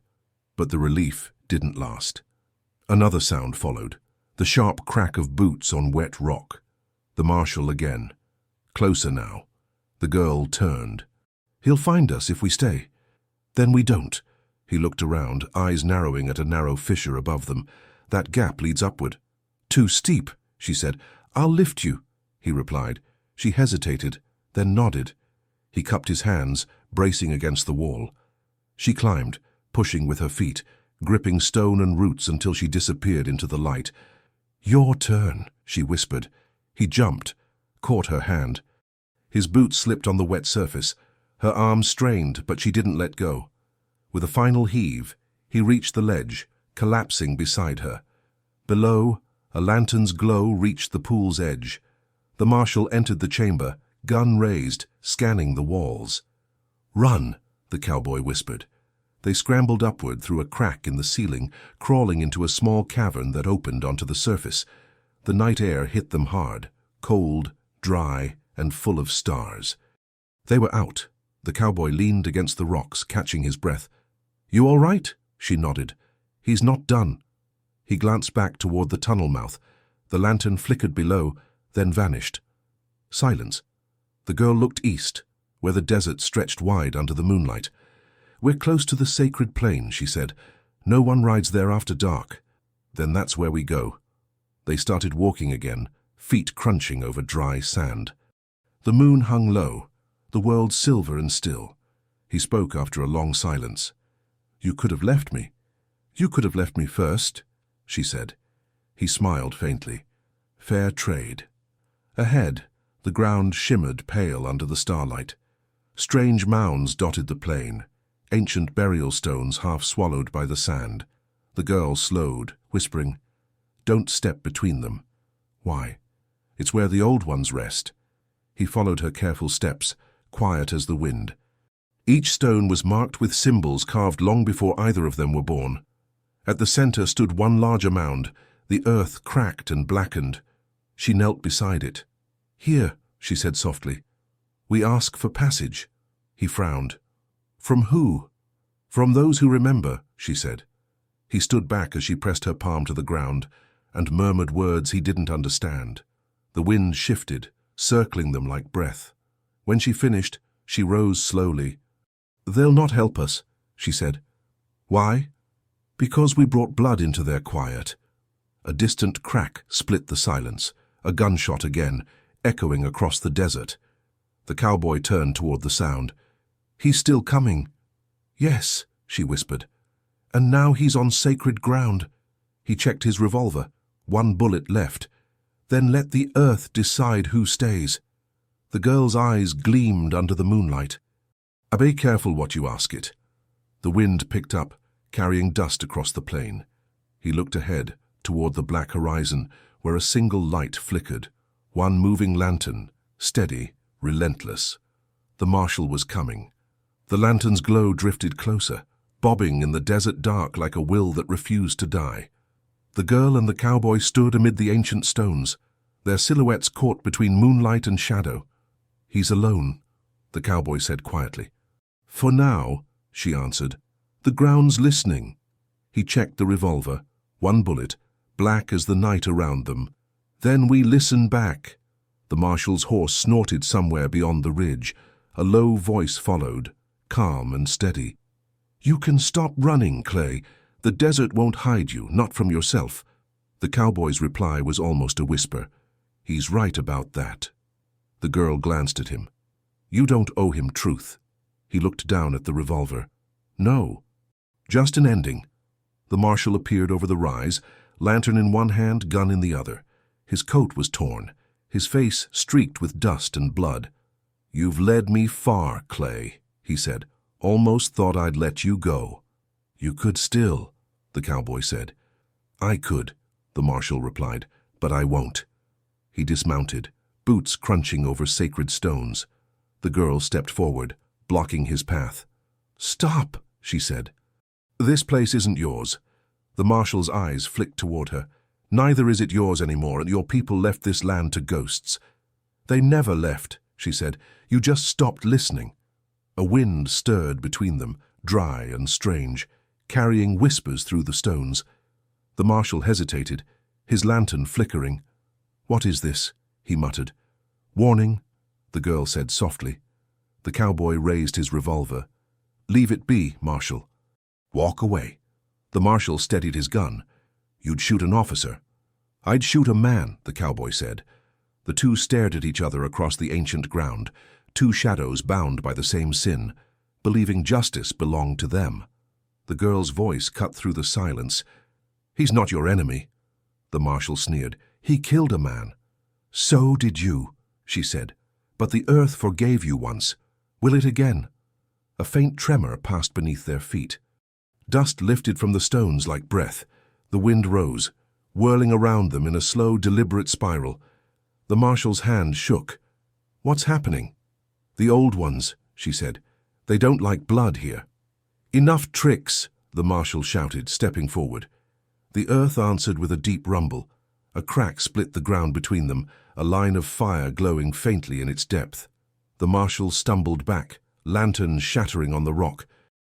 but the relief didn't last. Another sound followed, the sharp crack of boots on wet rock. The marshal again. Closer now. The girl turned. He'll find us if we stay. Then we don't. He looked around, eyes narrowing at a narrow fissure above them. That gap leads upward. Too steep, she said. I'll lift you, he replied. She hesitated, then nodded. He cupped his hands, bracing against the wall. She climbed, pushing with her feet, gripping stone and roots until she disappeared into the light. Your turn, she whispered. He jumped, caught her hand. His boots slipped on the wet surface. Her arm strained, but she didn't let go. With a final heave, he reached the ledge, collapsing beside her. Below, a lantern's glow reached the pool's edge. The marshal entered the chamber, gun raised, scanning the walls. Run, the cowboy whispered. They scrambled upward through a crack in the ceiling, crawling into a small cavern that opened onto the surface. The night air hit them hard, cold, dry, and full of stars. They were out. The cowboy leaned against the rocks, catching his breath. You all right? She nodded. He's not done. He glanced back toward the tunnel mouth. The lantern flickered below, then vanished. Silence. The girl looked east, where the desert stretched wide under the moonlight. We're close to the sacred plain, she said. No one rides there after dark. Then that's where we go. They started walking again, feet crunching over dry sand. The moon hung low, the world silver and still. He spoke after a long silence. You could have left me. You could have left me first, she said. He smiled faintly. Fair trade. Ahead, the ground shimmered pale under the starlight. Strange mounds dotted the plain, ancient burial stones half swallowed by the sand. The girl slowed, whispering, Don't step between them. Why? It's where the old ones rest. He followed her careful steps, quiet as the wind. Each stone was marked with symbols carved long before either of them were born. At the center stood one larger mound, the earth cracked and blackened. She knelt beside it. Here, she said softly. We ask for passage. He frowned. From who? From those who remember, she said. He stood back as she pressed her palm to the ground and murmured words he didn't understand. The wind shifted, circling them like breath. When she finished, she rose slowly. "They'll not help us," she said. "Why?" "Because we brought blood into their quiet." A distant crack split the silence, a gunshot again, echoing across the desert. The cowboy turned toward the sound. "He's still coming." "Yes," she whispered. "And now he's on sacred ground." He checked his revolver. 1 bullet left. "Then let the earth decide who stays." The girl's eyes gleamed under the moonlight. "Be careful what you ask it." The wind picked up, carrying dust across the plain. He looked ahead, toward the black horizon, where a single light flickered. One moving lantern, steady, relentless. The marshal was coming. The lantern's glow drifted closer, bobbing in the desert dark like a will that refused to die. The girl and the cowboy stood amid the ancient stones, their silhouettes caught between moonlight and shadow. "He's alone," the cowboy said quietly. "For now," she answered. "The ground's listening." He checked the revolver, 1 bullet, black as the night around them. "Then we listen back." The marshal's horse snorted somewhere beyond the ridge. A low voice followed, calm and steady. "You can stop running, Clay. The desert won't hide you, not from yourself." The cowboy's reply was almost a whisper. "He's right about that." The girl glanced at him. "You don't owe him truth." He looked down at the revolver. "No, just an ending." The marshal appeared over the rise, lantern in one hand, gun in the other. His coat was torn, his face streaked with dust and blood. "You've led me far, Clay," he said. "Almost thought I'd let you go." "You could still," the cowboy said. "I could," the marshal replied, "but I won't." He dismounted, boots crunching over sacred stones. The girl stepped forward, blocking his path. "Stop," she said. "This place isn't yours." The marshal's eyes flicked toward her. "Neither is it yours anymore, and your people left this land to ghosts." "They never left," she said. "You just stopped listening." A wind stirred between them, dry and strange, carrying whispers through the stones. The marshal hesitated, his lantern flickering. "What is this?" he muttered. "Warning," the girl said softly. The cowboy raised his revolver. "Leave it be, Marshal." "Walk away." The marshal steadied his gun. "You'd shoot an officer." "I'd shoot a man," the cowboy said. The two stared at each other across the ancient ground, two shadows bound by the same sin, believing justice belonged to them. The girl's voice cut through the silence. "He's not your enemy." The marshal sneered. "He killed a man." "So did you," she said. "But the earth forgave you once. Will it again?" A faint tremor passed beneath their feet. Dust lifted from the stones like breath. The wind rose, whirling around them in a slow, deliberate spiral. The marshal's hand shook. "What's happening?" "The old ones," she said. "They don't like blood here." "Enough tricks," the marshal shouted, stepping forward. The earth answered with a deep rumble. A crack split the ground between them, a line of fire glowing faintly in its depth. The marshal stumbled back, lanterns shattering on the rock.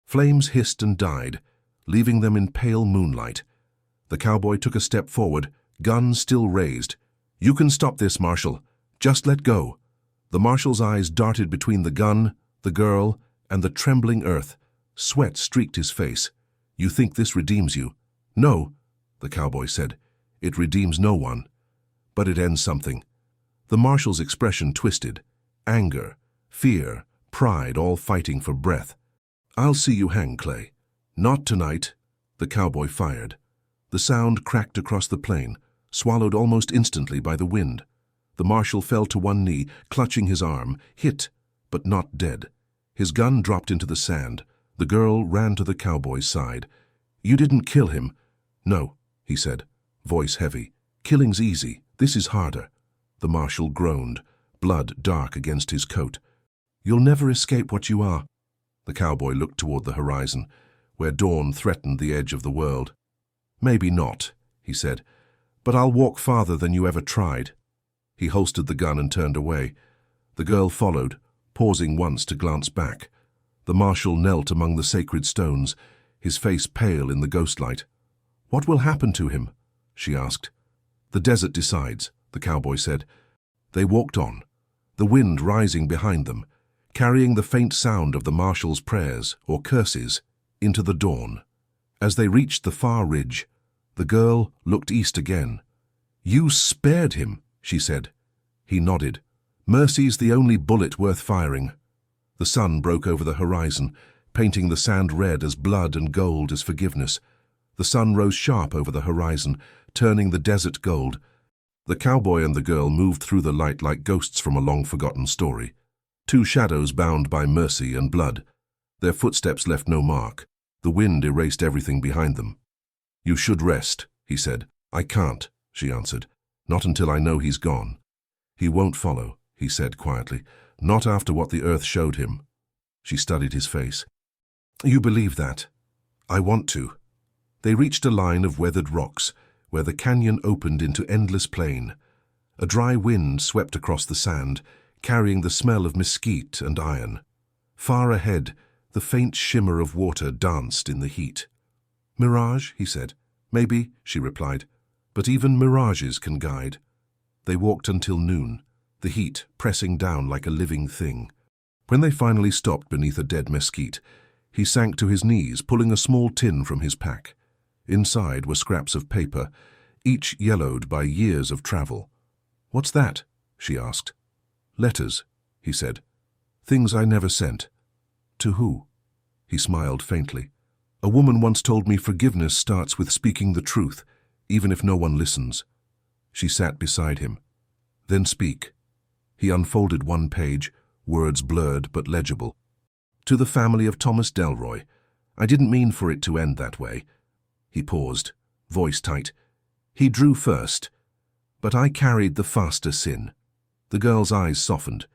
Flames hissed and died, leaving them in pale moonlight. The cowboy took a step forward, gun still raised. "You can stop this, Marshal. Just let go." The marshal's eyes darted between the gun, the girl, and the trembling earth. Sweat streaked his face. "You think this redeems you?" "No," the cowboy said. "It redeems no one. But it ends something." The marshal's expression twisted. Anger, fear, pride, all fighting for breath. "I'll see you hang, Clay." "Not tonight." The cowboy fired. The sound cracked across the plain, swallowed almost instantly by the wind. The marshal fell to one knee, clutching his arm, hit, but not dead. His gun dropped into the sand. The girl ran to the cowboy's side. "You didn't kill him." "No," he said, voice heavy. "Killing's easy. This is harder." The marshal groaned, blood dark against his coat. "You'll never escape what you are." The cowboy looked toward the horizon, where dawn threatened the edge of the world. "Maybe not," he said, "but I'll walk farther than you ever tried." He holstered the gun and turned away. The girl followed, pausing once to glance back. The marshal knelt among the sacred stones, his face pale in the ghostlight. "What will happen to him?" she asked. "The desert decides," the cowboy said. They walked on, the wind rising behind them, carrying the faint sound of the marshal's prayers or curses into the dawn. As they reached the far ridge, the girl looked east again. "You spared him," she said. He nodded. "Mercy's the only bullet worth firing." The sun broke over the horizon, painting the sand red as blood and gold as forgiveness. The sun rose sharp over the horizon, turning the desert gold. The cowboy and the girl moved through the light like ghosts from a long-forgotten story. Two shadows bound by mercy and blood. Their footsteps left no mark. The wind erased everything behind them. "You should rest," he said. "I can't," she answered. "Not until I know he's gone." "He won't follow," he said quietly. "Not after what the earth showed him." She studied his face. "You believe that?" "I want to." They reached a line of weathered rocks, where the canyon opened into endless plain. A dry wind swept across the sand, carrying the smell of mesquite and iron. Far ahead, the faint shimmer of water danced in the heat. "Mirage," he said. "Maybe," she replied. "But even mirages can guide." They walked until noon, the heat pressing down like a living thing. When they finally stopped beneath a dead mesquite, he sank to his knees, pulling a small tin from his pack. Inside were scraps of paper, each yellowed by years of travel. "What's that?" she asked. "Letters," he said. "Things I never sent." "To who?" He smiled faintly. "A woman once told me forgiveness starts with speaking the truth, even if no one listens." She sat beside him. "Then speak." He unfolded one page, words blurred but legible. "To the family of Thomas Delroy. I didn't mean for it to end that way." He paused, voice tight. "He drew first, but I carried the faster sin." The girl's eyes softened.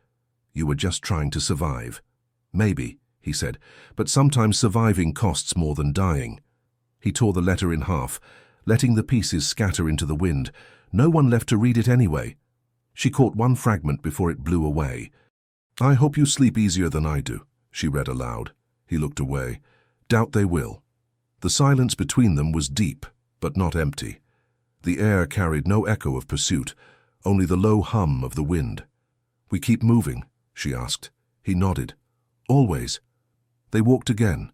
"You were just trying to survive." "Maybe," he said, "but sometimes surviving costs more than dying." He tore the letter in half, letting the pieces scatter into the wind. No one left to read it anyway. She caught one fragment before it blew away. "I hope you sleep easier than I do," she read aloud. He looked away. "Doubt they will." The silence between them was deep, but not empty. The air carried no echo of pursuit, only the low hum of the wind. "We keep moving?" she asked. He nodded. "Always." They walked again,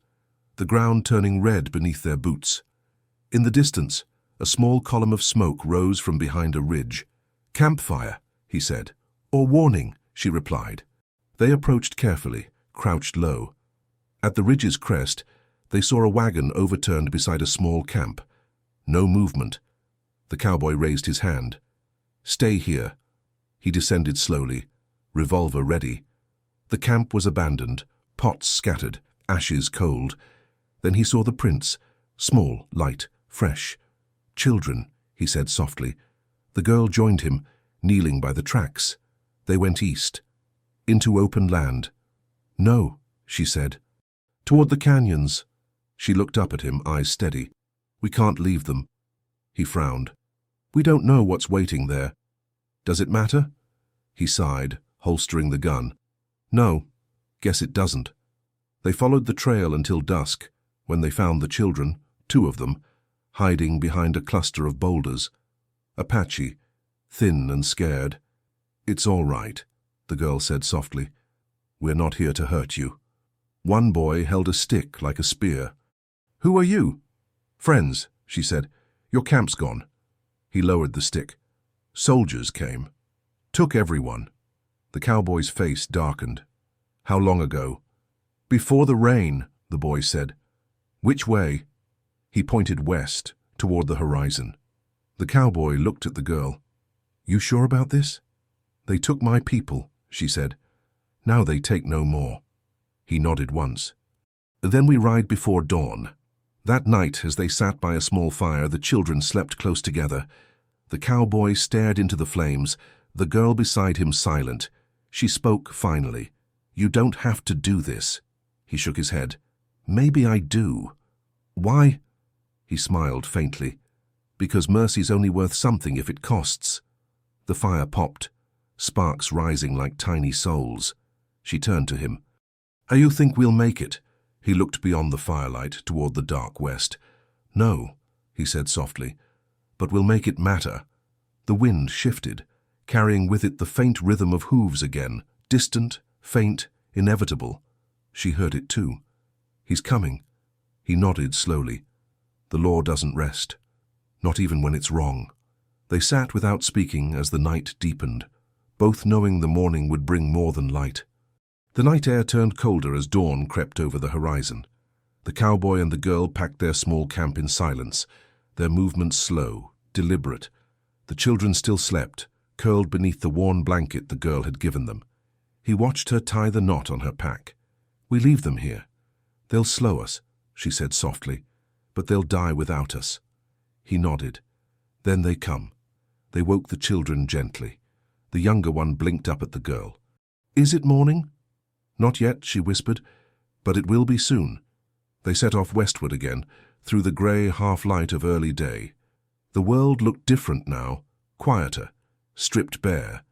the ground turning red beneath their boots. In the distance, a small column of smoke rose from behind a ridge. "Campfire," he said. "Or warning," she replied. They approached carefully, crouched low. At the ridge's crest, they saw a wagon overturned beside a small camp. No movement. The cowboy raised his hand. "Stay here." He descended slowly, revolver ready. The camp was abandoned, pots scattered, ashes cold. Then he saw the prints, small, light, fresh. "Children," he said softly. The girl joined him, kneeling by the tracks. They went east, into open land. "No," she said. "Toward the canyons." She looked up at him, eyes steady. "We can't leave them." He frowned. "We don't know what's waiting there." "Does it matter?" He sighed, holstering the gun. "No, guess it doesn't." They followed the trail until dusk, when they found the children, two of them, hiding behind a cluster of boulders. Apache, thin and scared. "It's all right," the girl said softly. "We're not here to hurt you." One boy held a stick like a spear. "Who are you?" "Friends," she said. "Your camp's gone." He lowered the stick. "Soldiers came. Took everyone." The cowboy's face darkened. "How long ago?" "Before the rain," the boy said. "Which way?" He pointed west, toward the horizon. The cowboy looked at the girl. "You sure about this?" "They took my people," she said. "Now they take no more." He nodded once. "Then we ride before dawn." That night, as they sat by a small fire, the children slept close together. The cowboy stared into the flames, the girl beside him silent. She spoke finally. "You don't have to do this." He shook his head. "Maybe I do." "Why?" He smiled faintly. "Because mercy's only worth something if it costs." The fire popped, sparks rising like tiny souls. She turned to him. "You think we'll make it?" He looked beyond the firelight toward the dark west. "No," he said softly, "but we'll make it matter." The wind shifted, carrying with it the faint rhythm of hooves again, distant, faint, inevitable. She heard it too. "He's coming." He nodded slowly. "The law doesn't rest, not even when it's wrong." They sat without speaking as the night deepened, both knowing the morning would bring more than light. The night air turned colder as dawn crept over the horizon. The cowboy and the girl packed their small camp in silence, their movements slow, deliberate. The children still slept, curled beneath the worn blanket the girl had given them. He watched her tie the knot on her pack. "We leave them here. They'll slow us," she said softly, "but they'll die without us." He nodded. "Then they come." They woke the children gently. The younger one blinked up at the girl. "Is it morning?" "Not yet," she whispered, "but it will be soon." They set off westward again, through the grey half-light of early day. The world looked different now, quieter, stripped bare.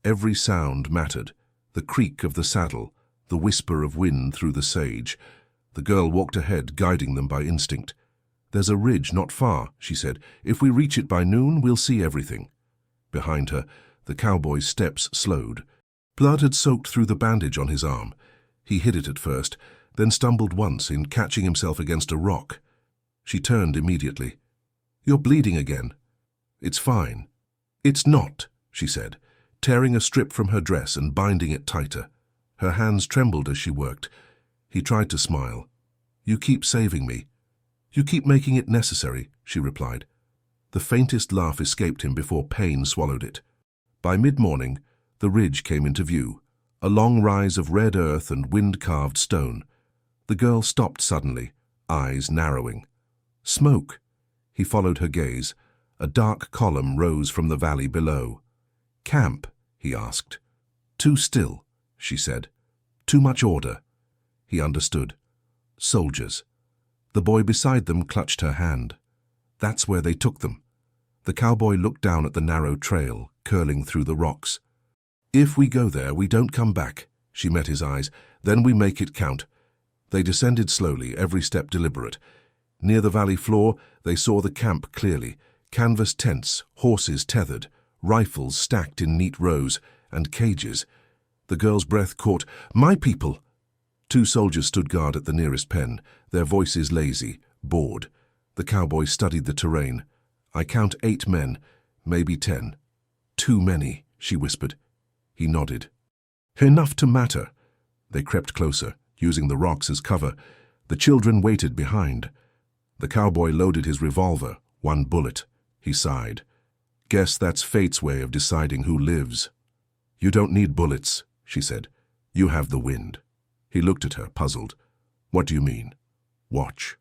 Every sound mattered, the creak of the saddle, the whisper of wind through the sage. The girl walked ahead, guiding them by instinct. "There's a ridge not far," she said. "If we reach it by noon, we'll see everything." Behind her, the cowboy's steps slowed. Blood had soaked through the bandage on his arm. He hid it at first, then stumbled once in catching himself against a rock. She turned immediately. "You're bleeding again." "It's fine." "It's not," she said, tearing a strip from her dress and binding it tighter. Her hands trembled as she worked. He tried to smile. "You keep saving me." "You keep making it necessary," she replied. The faintest laugh escaped him before pain swallowed it. By mid-morning, the ridge came into view, a long rise of red earth and wind-carved stone. The girl stopped suddenly, eyes narrowing. "Smoke." He followed her gaze. A dark column rose from the valley below. "Camp?" he asked. "Too still," she said. "Too much order." He understood. "Soldiers." The boy beside them clutched her hand. "That's where they took them." The cowboy looked down at the narrow trail, curling through the rocks. "If we go there, we don't come back." She met his eyes. "Then we make it count." They descended slowly, every step deliberate. Near the valley floor, they saw the camp clearly. Canvas tents, horses tethered, rifles stacked in neat rows, and cages. The girl's breath caught. "My people!" 2 soldiers stood guard at the nearest pen, their voices lazy, bored. The cowboy studied the terrain. "I count 8 men, maybe 10. "Too many," she whispered. He nodded. "Enough to matter." They crept closer, using the rocks as cover. The children waited behind. The cowboy loaded his revolver, 1 bullet. He sighed. "Guess that's fate's way of deciding who lives." "You don't need bullets," she said. "You have the wind." He looked at her, puzzled. "What do you mean?" "Watch."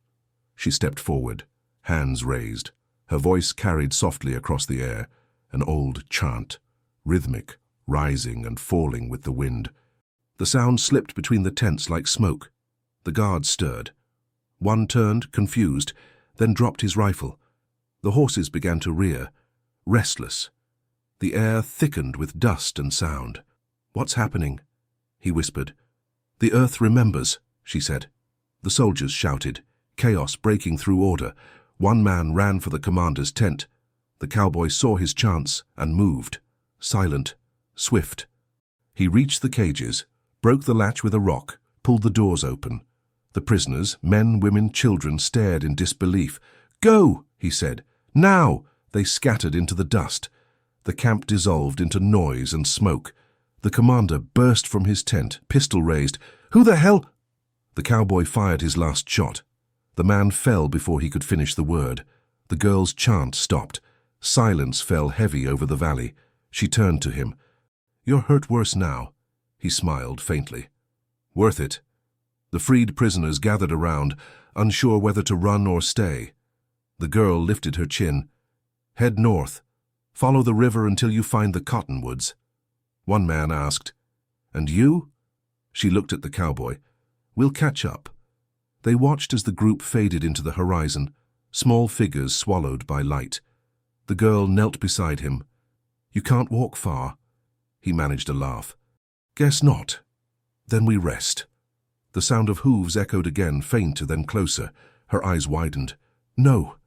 She stepped forward, hands raised. Her voice carried softly across the air, an old chant, rhythmic, rising and falling with the wind. The sound slipped between the tents like smoke. The guards stirred. One turned, confused, then dropped his rifle. The horses began to rear, restless. The air thickened with dust and sound. "What's happening?" he whispered. "The earth remembers," she said. The soldiers shouted, chaos breaking through order. One man ran for the commander's tent. The cowboy saw his chance and moved, silent, swift. He reached the cages, broke the latch with a rock, pulled the doors open. The prisoners, men, women, children, stared in disbelief. "Go!" he said. "Now!" They scattered into the dust. The camp dissolved into noise and smoke. The commander burst from his tent, pistol raised. "Who the hell?" The cowboy fired his last shot. The man fell before he could finish the word. The girl's chant stopped. Silence fell heavy over the valley. She turned to him. "You're hurt worse now." He smiled faintly. "Worth it." The freed prisoners gathered around, unsure whether to run or stay. The girl lifted her chin. "Head north. Follow the river until you find the cottonwoods." One man asked, "And you?" She looked at the cowboy. "We'll catch up." They watched as the group faded into the horizon, small figures swallowed by light. The girl knelt beside him. "You can't walk far." He managed a laugh. "Guess not. Then we rest." The sound of hooves echoed again, fainter then closer. Her eyes widened. "No."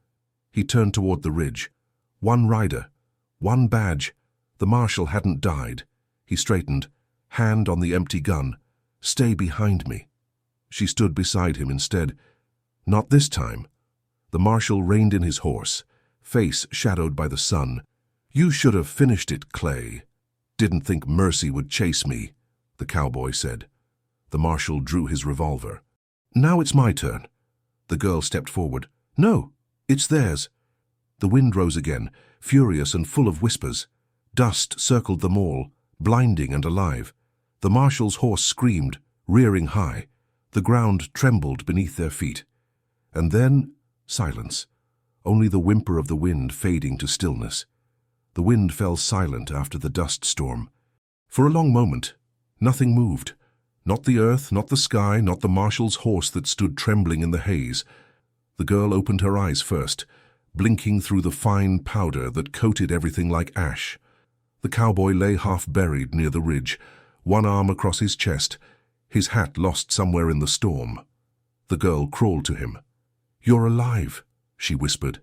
He turned toward the ridge. One rider, one badge. The marshal hadn't died. He straightened, hand on the empty gun. "Stay behind me." She stood beside him instead. "Not this time." The marshal reined in his horse, face shadowed by the sun. "You should have finished it, Clay." "Didn't think mercy would chase me," the cowboy said. The marshal drew his revolver. "Now it's my turn." The girl stepped forward. "No, it's theirs." The wind rose again, furious and full of whispers. Dust circled them all, blinding and alive. The marshal's horse screamed, rearing high. The ground trembled beneath their feet. And then, silence. Only the whimper of the wind fading to stillness. The wind fell silent after the dust storm. For a long moment, nothing moved. Not the earth, not the sky, not the marshal's horse that stood trembling in the haze. The girl opened her eyes first, blinking through the fine powder that coated everything like ash. The cowboy lay half-buried near the ridge, one arm across his chest, his hat lost somewhere in the storm. The girl crawled to him. "You're alive," she whispered.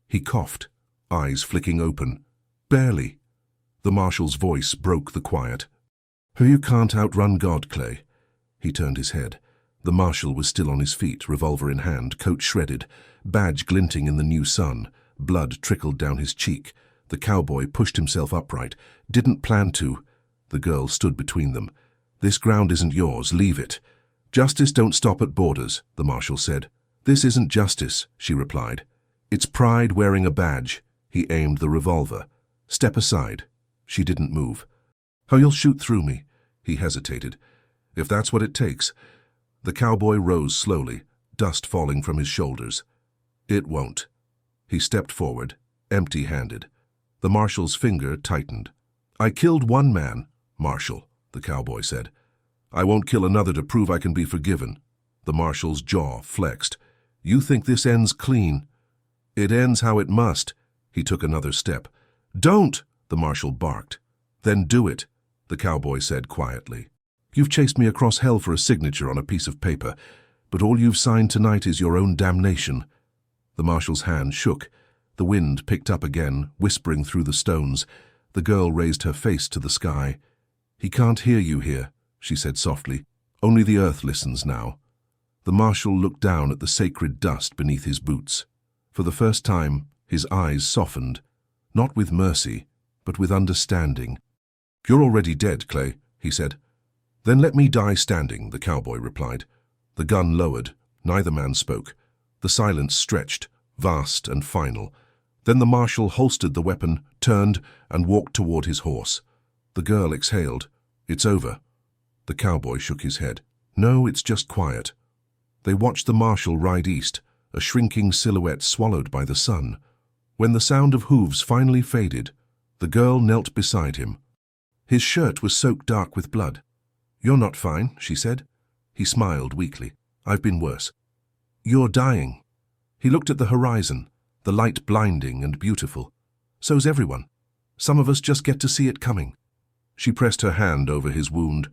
He coughed, eyes flicking open. "Barely." The marshal's voice broke the quiet. "You can't outrun God, Clay." He turned his head. The marshal was still on his feet, revolver in hand, coat shredded, badge glinting in the new sun. Blood trickled down his cheek. The cowboy pushed himself upright. "Didn't plan to." The girl stood between them. "This ground isn't yours. Leave it." "Justice don't stop at borders," the marshal said. "This isn't justice," she replied. "It's pride wearing a badge." He aimed the revolver. "Step aside." She didn't move. "Oh, you'll shoot through me." He hesitated. "If that's what it takes." The cowboy rose slowly, dust falling from his shoulders. "It won't." He stepped forward, empty-handed. The marshal's finger tightened. "I killed one man, Marshal," the cowboy said. "I won't kill another to prove I can be forgiven." The marshal's jaw flexed. "You think this ends clean?" "It ends how it must." He took another step. "Don't!" the marshal barked. "Then do it," the cowboy said quietly. "You've chased me across hell for a signature on a piece of paper, but all you've signed tonight is your own damnation." The marshal's hand shook. The wind picked up again, whispering through the stones. The girl raised her face to the sky. "He can't hear you here," she said softly. "Only the earth listens now." The marshal looked down at the sacred dust beneath his boots. For the first time, his eyes softened, not with mercy, but with understanding. "You're already dead, Clay," he said. "Then let me die standing," the cowboy replied. The gun lowered. Neither man spoke. The silence stretched, vast and final. Then the marshal holstered the weapon, turned, and walked toward his horse. The girl exhaled. "It's over." The cowboy shook his head. "No, it's just quiet." They watched the marshal ride east, a shrinking silhouette swallowed by the sun. When the sound of hooves finally faded, the girl knelt beside him. His shirt was soaked dark with blood. "You're not fine," she said. He smiled weakly. "I've been worse." "You're dying." He looked at the horizon, the light blinding and beautiful. "So's everyone. Some of us just get to see it coming." She pressed her hand over his wound.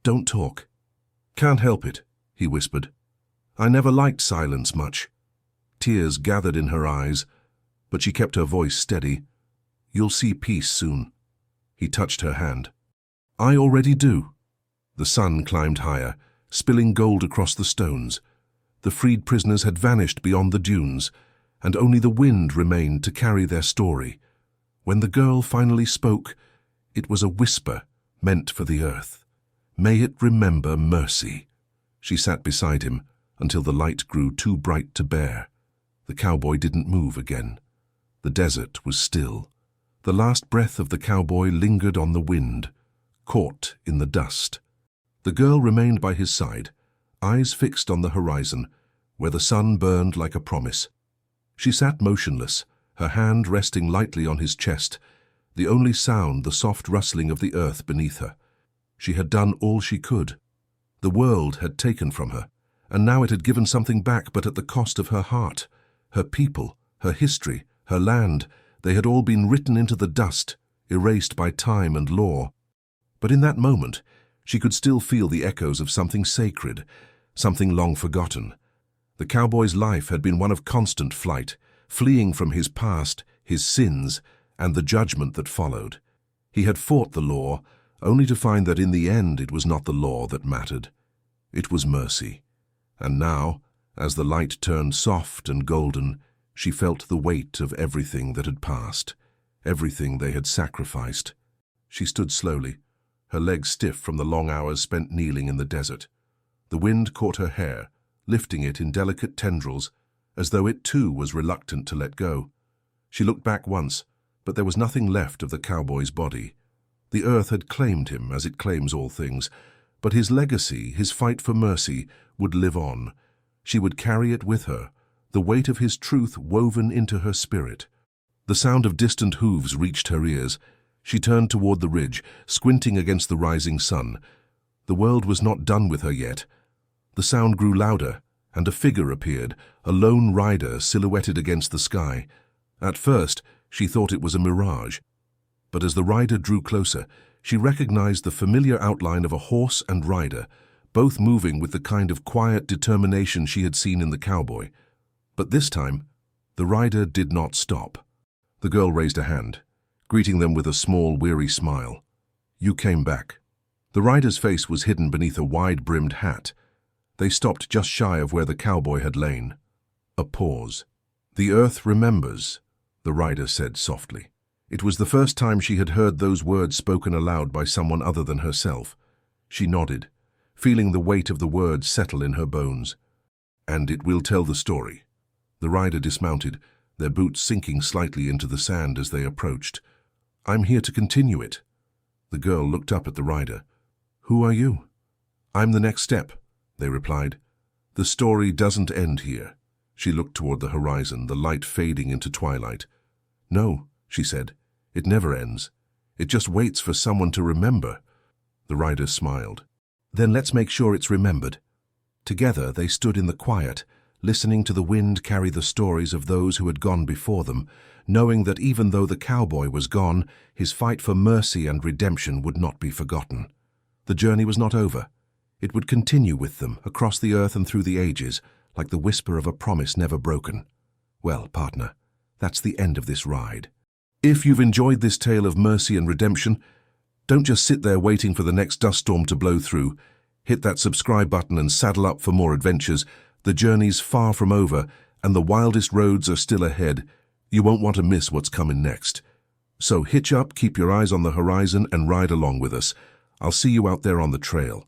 "Don't talk." "Can't help it," he whispered. "I never liked silence much." Tears gathered in her eyes, but she kept her voice steady. "You'll see peace soon." He touched her hand. "I already do." The sun climbed higher, spilling gold across the stones. The freed prisoners had vanished beyond the dunes, and only the wind remained to carry their story. When the girl finally spoke, it was a whisper meant for the earth. "May it remember mercy." She sat beside him until the light grew too bright to bear. The cowboy didn't move again. The desert was still. The last breath of the cowboy lingered on the wind, caught in the dust. The girl remained by his side, eyes fixed on the horizon, where the sun burned like a promise. She sat motionless, her hand resting lightly on his chest, the only sound the soft rustling of the earth beneath her. She had done all she could. The world had taken from her, and now it had given something back, but at the cost of her heart. Her people, her history, her land, they had all been written into the dust, erased by time and law. But in that moment, she could still feel the echoes of something sacred, something long forgotten. The cowboy's life had been one of constant flight, fleeing from his past, his sins, and the judgment that followed. He had fought the law, only to find that in the end it was not the law that mattered. It was mercy. And now, as the light turned soft and golden, she felt the weight of everything that had passed, everything they had sacrificed. She stood slowly, her legs stiff from the long hours spent kneeling in the desert. The wind caught her hair, lifting it in delicate tendrils, as though it too was reluctant to let go. She looked back once, but there was nothing left of the cowboy's body. The earth had claimed him, as it claims all things, but his legacy, his fight for mercy, would live on. She would carry it with her, the weight of his truth woven into her spirit. The sound of distant hooves reached her ears. She turned toward the ridge, squinting against the rising sun. The world was not done with her yet. The sound grew louder, and a figure appeared, a lone rider silhouetted against the sky. At first, she thought it was a mirage. But as the rider drew closer, she recognized the familiar outline of a horse and rider, both moving with the kind of quiet determination she had seen in the cowboy. But this time, the rider did not stop. The girl raised a hand, greeting them with a small, weary smile. "You came back." The rider's face was hidden beneath a wide-brimmed hat. They stopped just shy of where the cowboy had lain. A pause. "The earth remembers," the rider said softly. It was the first time she had heard those words spoken aloud by someone other than herself. She nodded, feeling the weight of the words settle in her bones. "And it will tell the story." The rider dismounted, their boots sinking slightly into the sand as they approached. "I'm here to continue it." The girl looked up at the rider. "Who are you?" "I'm the next step," they replied. "The story doesn't end here." She looked toward the horizon, the light fading into twilight. "No," she said, "it never ends. It just waits for someone to remember." The rider smiled. "Then let's make sure it's remembered." Together they stood in the quiet, listening to the wind carry the stories of those who had gone before them, knowing that even though the cowboy was gone, his fight for mercy and redemption would not be forgotten. The journey was not over. It would continue with them, across the earth and through the ages, like the whisper of a promise never broken. Well, partner, that's the end of this ride. If you've enjoyed this tale of mercy and redemption, don't just sit there waiting for the next dust storm to blow through. Hit that subscribe button and saddle up for more adventures. The journey's far from over, and the wildest roads are still ahead. You won't want to miss what's coming next. So hitch up, keep your eyes on the horizon, and ride along with us. I'll see you out there on the trail.